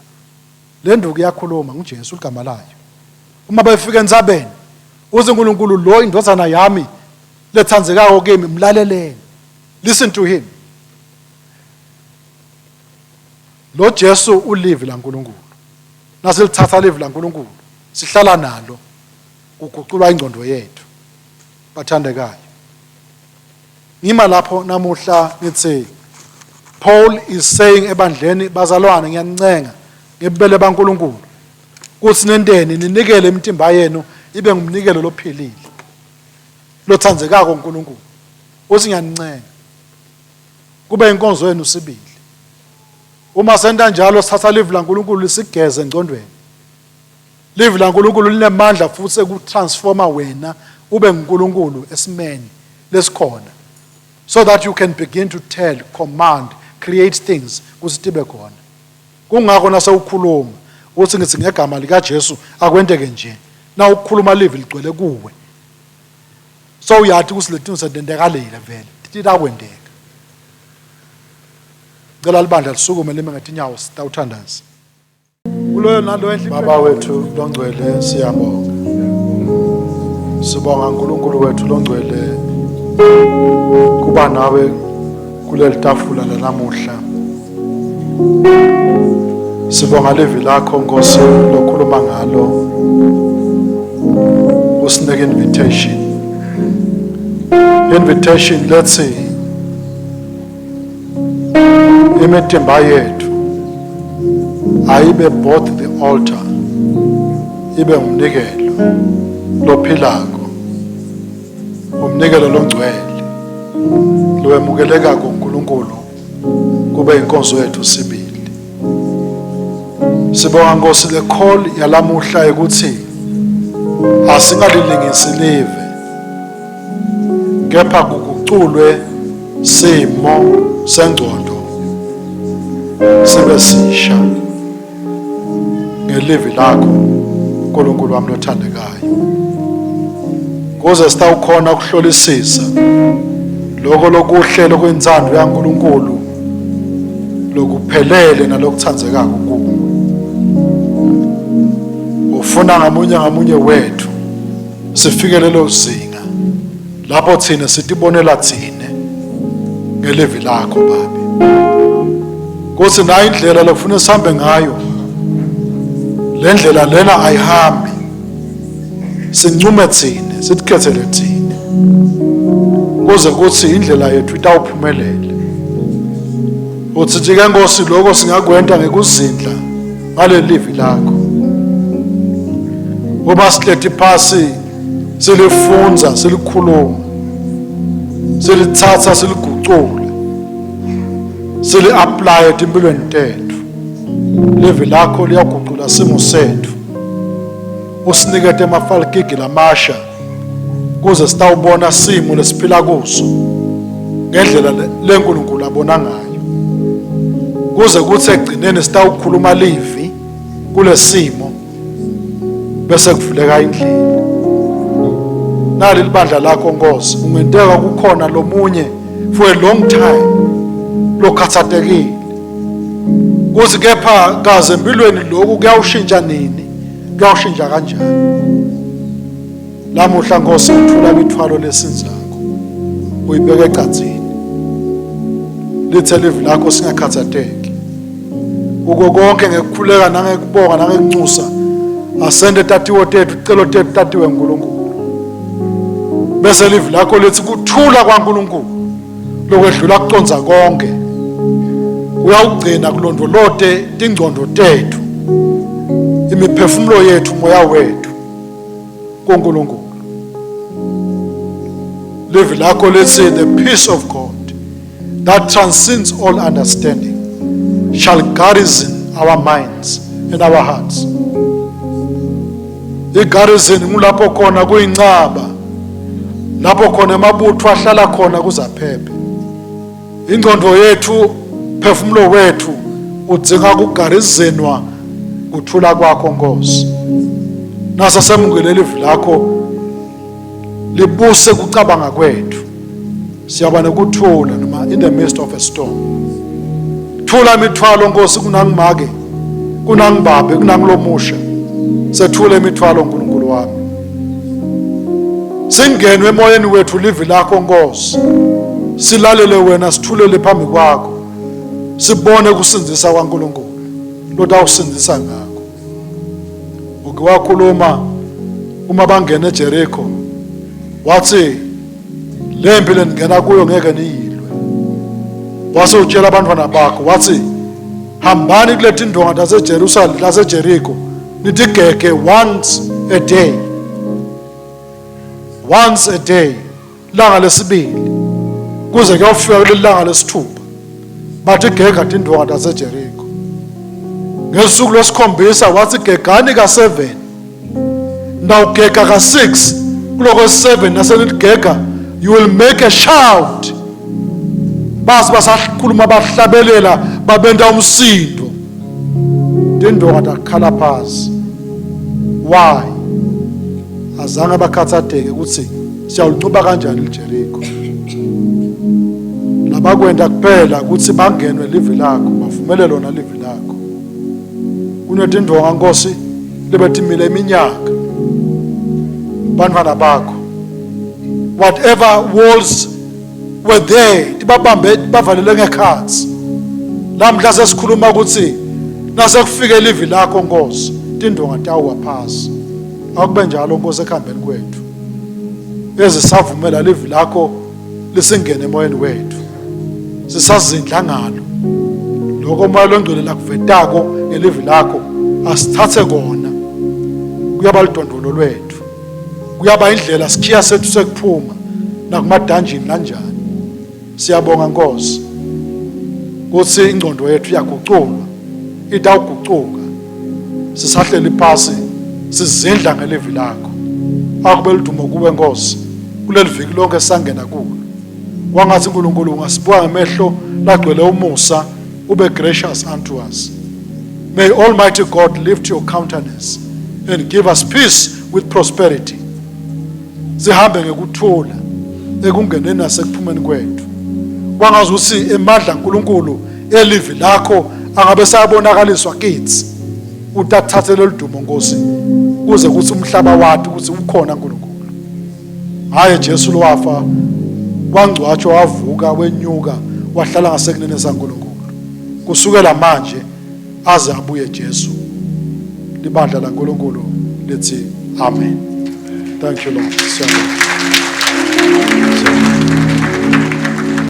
Lenduku iyakhuluma nguJesu igama layo. Uma befika entsabeni uze uNkulunkulu lo indodana yami lethandzekako kimi mlaleleni. Listen to him. Lo Jesu ulive laNkulunkulu. Nasilithatha live laNkulunkulu sihlala nalo ukuguqulwa ingqondo yethu. Bathandekayo. Ngima lapho namuhla ngithi Paul is saying ebandleni bazalwane ngiyancenga ngebele baNkulunkulu kuthi nendeni ninikele imitimba yenu ibe ngumnikelo lophilile lothandzekako uNkulunkulu. Uthi ngiyancenga kube inkonzo yenu sibili. Uma senta njalo sithatha live laNkulunkulu lisigeze engqondweni. Live laNkulunkulu linemandla futhi ekutransforma wena ube uNkulunkulu esimeni lesikhona, so that you can begin to tell, command, create things kuze tibe khona. Kungakho nasewukhuluma uthi ngithi ngegama lika Jesu akwenteke nje. Na ukukhuluma live ligcwele kuwe. So uyathi kusilethu sendendekalele vele titakwendeka. Ngicela libandla lisukume lime ngatinyawo sitawuthandaza. Kuloyo nalo enhlipho Baba wethu longcwele siyabonga. Sibonga uNkulunkulu wethu longcwele kuba nawe kuleli tafula lanamuhla. Sibonga livi lakho Nkosi lokhuluma ngalo. Usinike invitation. Invitation, let's say imitimba yethu ayibe both the altar ibe umnikelo lophilako, umnikelo longcwele lowemukeleka kuNkulunkulu kube inkonzo yethu sibili. Sibonga Nkosi le call yalamuhla ukuthi asingalilingisi live kepha kuguculwe simo sengqondo sibe sisha ngelivi lakho uNkulunkulu wami lothandekayo. Kuze sitawukhona ukuhlolisisa lokho lokuhle lokwenzando yaNkulunkulu lokuphelele nalokuthandzekako kuwo. Ufuna ngamunye wethu sifikele lo zinga lapho thina sitibonela thine ngelivi lakho Babi. Kuthi na indlela lokufuna sihambe ngayo, le ndlela lena ayihambi, sincume thine, sitikhethele thine, kuze kuthi indlela yethu itawuphumelele. Uthi ke Nkosi lokho singakwenta ngekuzindla ngalelivi lakho. Uma sihleti phasi silifunza, silikhuluma, silithatha, siligucule, sili-apply empilweni tethu, livi lakho liyagucula simo sethu. Usinikete amafalgigi lamasha kuze sitawubona simo lesiphila kuso ngendlela leNkulunkulu abona ngayo, kuze kuthi egcineni sitawukhuluma livi kulesimo bese kuvuleka indlela. Nali libandla lakho Nkosi, ungenteka kukhona lomunye for a long time lokhathatekile, kuthi kepha kaze empilweni lokhu kuyawushintsha nini, kuyawushintsha kanjani. Lamuhla Nkosi uthula imithwalo lesinzakho uyibeke ecansini, lithe livi lakho singakhathateki kuko konke ngekukhuleka nangekubonga nangekuncusa. Asende tatiwo tethu, icelo tethu tatiwe uNkulunkulu, bese livi lakho lithi kuthula kwaNkulunkulu lokwedlula kuconza konke uyawugcina kulondolote tingcondo tethu, imiphefumulo yethu, moya wethu kuNkulunkulu. Livi lakho lithi the peace of God that transcends all understanding shall garrison our minds and our hearts. Igarrison ngulapho khona kuyincaba, lapho khona emabutho ahlala khona kuzaphephe. Ingcondo yethu, phefumulo wethu udzinga kugarizenwa kuthula kwakho Nkosi. Nasa samukele livi lakho libuse kucabanga kwethu, siyaba nokuthula noma in the midst of a storm. Thula imithwalo Nkosi kunangimake, kunangibabe, kunangilomusha, sethule imithwalo uNkulunkulu wami. Singenwe emoyeni wethu livi lakho Nkosi, silalele wena, sithulele phambi kwakho, sibone kusinzisa kwaNkulunkulu lotawusindisa ngakho. Uke wakhuluma uma bangena eJericho wathi lempi lengena kuyo ngeke niyilwe. Wase utshela abantwana bakho wathi hambani kulethi indonga laseJerusalem laseJericho nithi gege once a day, once a day, langa lesibili kuze kuyofika kuleli langa lesithupha bathi gega indonga laseJericho. Ngesuku lwesikhombisa wathi gegani ka7, ndawugega ka6, kuloko 7 naselithi gega you will make a shout. Basi basakhuluma bahlabelela babenda umsindo, indonga dakhala phansi. Why? Azange bakhathateke ukuthi siyawulicuba kanjani iJericho. Labakwenda kuphela ukuthi bangenwe livi lakho, bavumele lona livi lakho. Kunethi indonga Nkosi libetimile iminyaka, bantwana bakho whatever walls were there tibabambe bavalele ngekhatsi. Lamhla sesikhuluma ukuthi nasekufike livi lakho Nkosi indonga tawa phasi. Akube njalo Nkosi ekhambeni kwethu, ezisavumela livi lakho lisingene emoyeni wethu, sisazindla ngalo lokho moya longcwele lakuvetako ngelivi lakho asithathe kona. Kuyaba lidondolo lwethu, kuyaba indlela sikhiya sethu sekuphuma nakumadanjini kanjani. Siyabonga Nkosi ukuthi ingcondo yethu iyaguculwa, itawugucuka, sisahleli phasi sizindla ngelivi lakho. Akube lidumo kuwe Nkosi kuleli viki lonke sangena kulo. Wangathi uNkulunkulu ungasibuka ngemehlo lagcwele umusa, ube gracious unto us. May Almighty God lift your countenance and give us peace with prosperity. Sihambe ngekuthula ekungeneni nasekuphumeni kwethu. Wangazi ukuthi emandla uNkulunkulu elivi lakho angabe sayabonakaliswa kithi. Utathathe loludumo Nkosi kuze kuthi umhlaba wathi ukuthi ukhona uNkulunkulu. Hayi Jesu lowafa wangcwatshwa wavuka wenyuka wahlala ngasekunene saNkulunkulu. Kusukela manje aze abuye Jesu. Libandla laNkulunkulu lithi amen. Thank you Lord.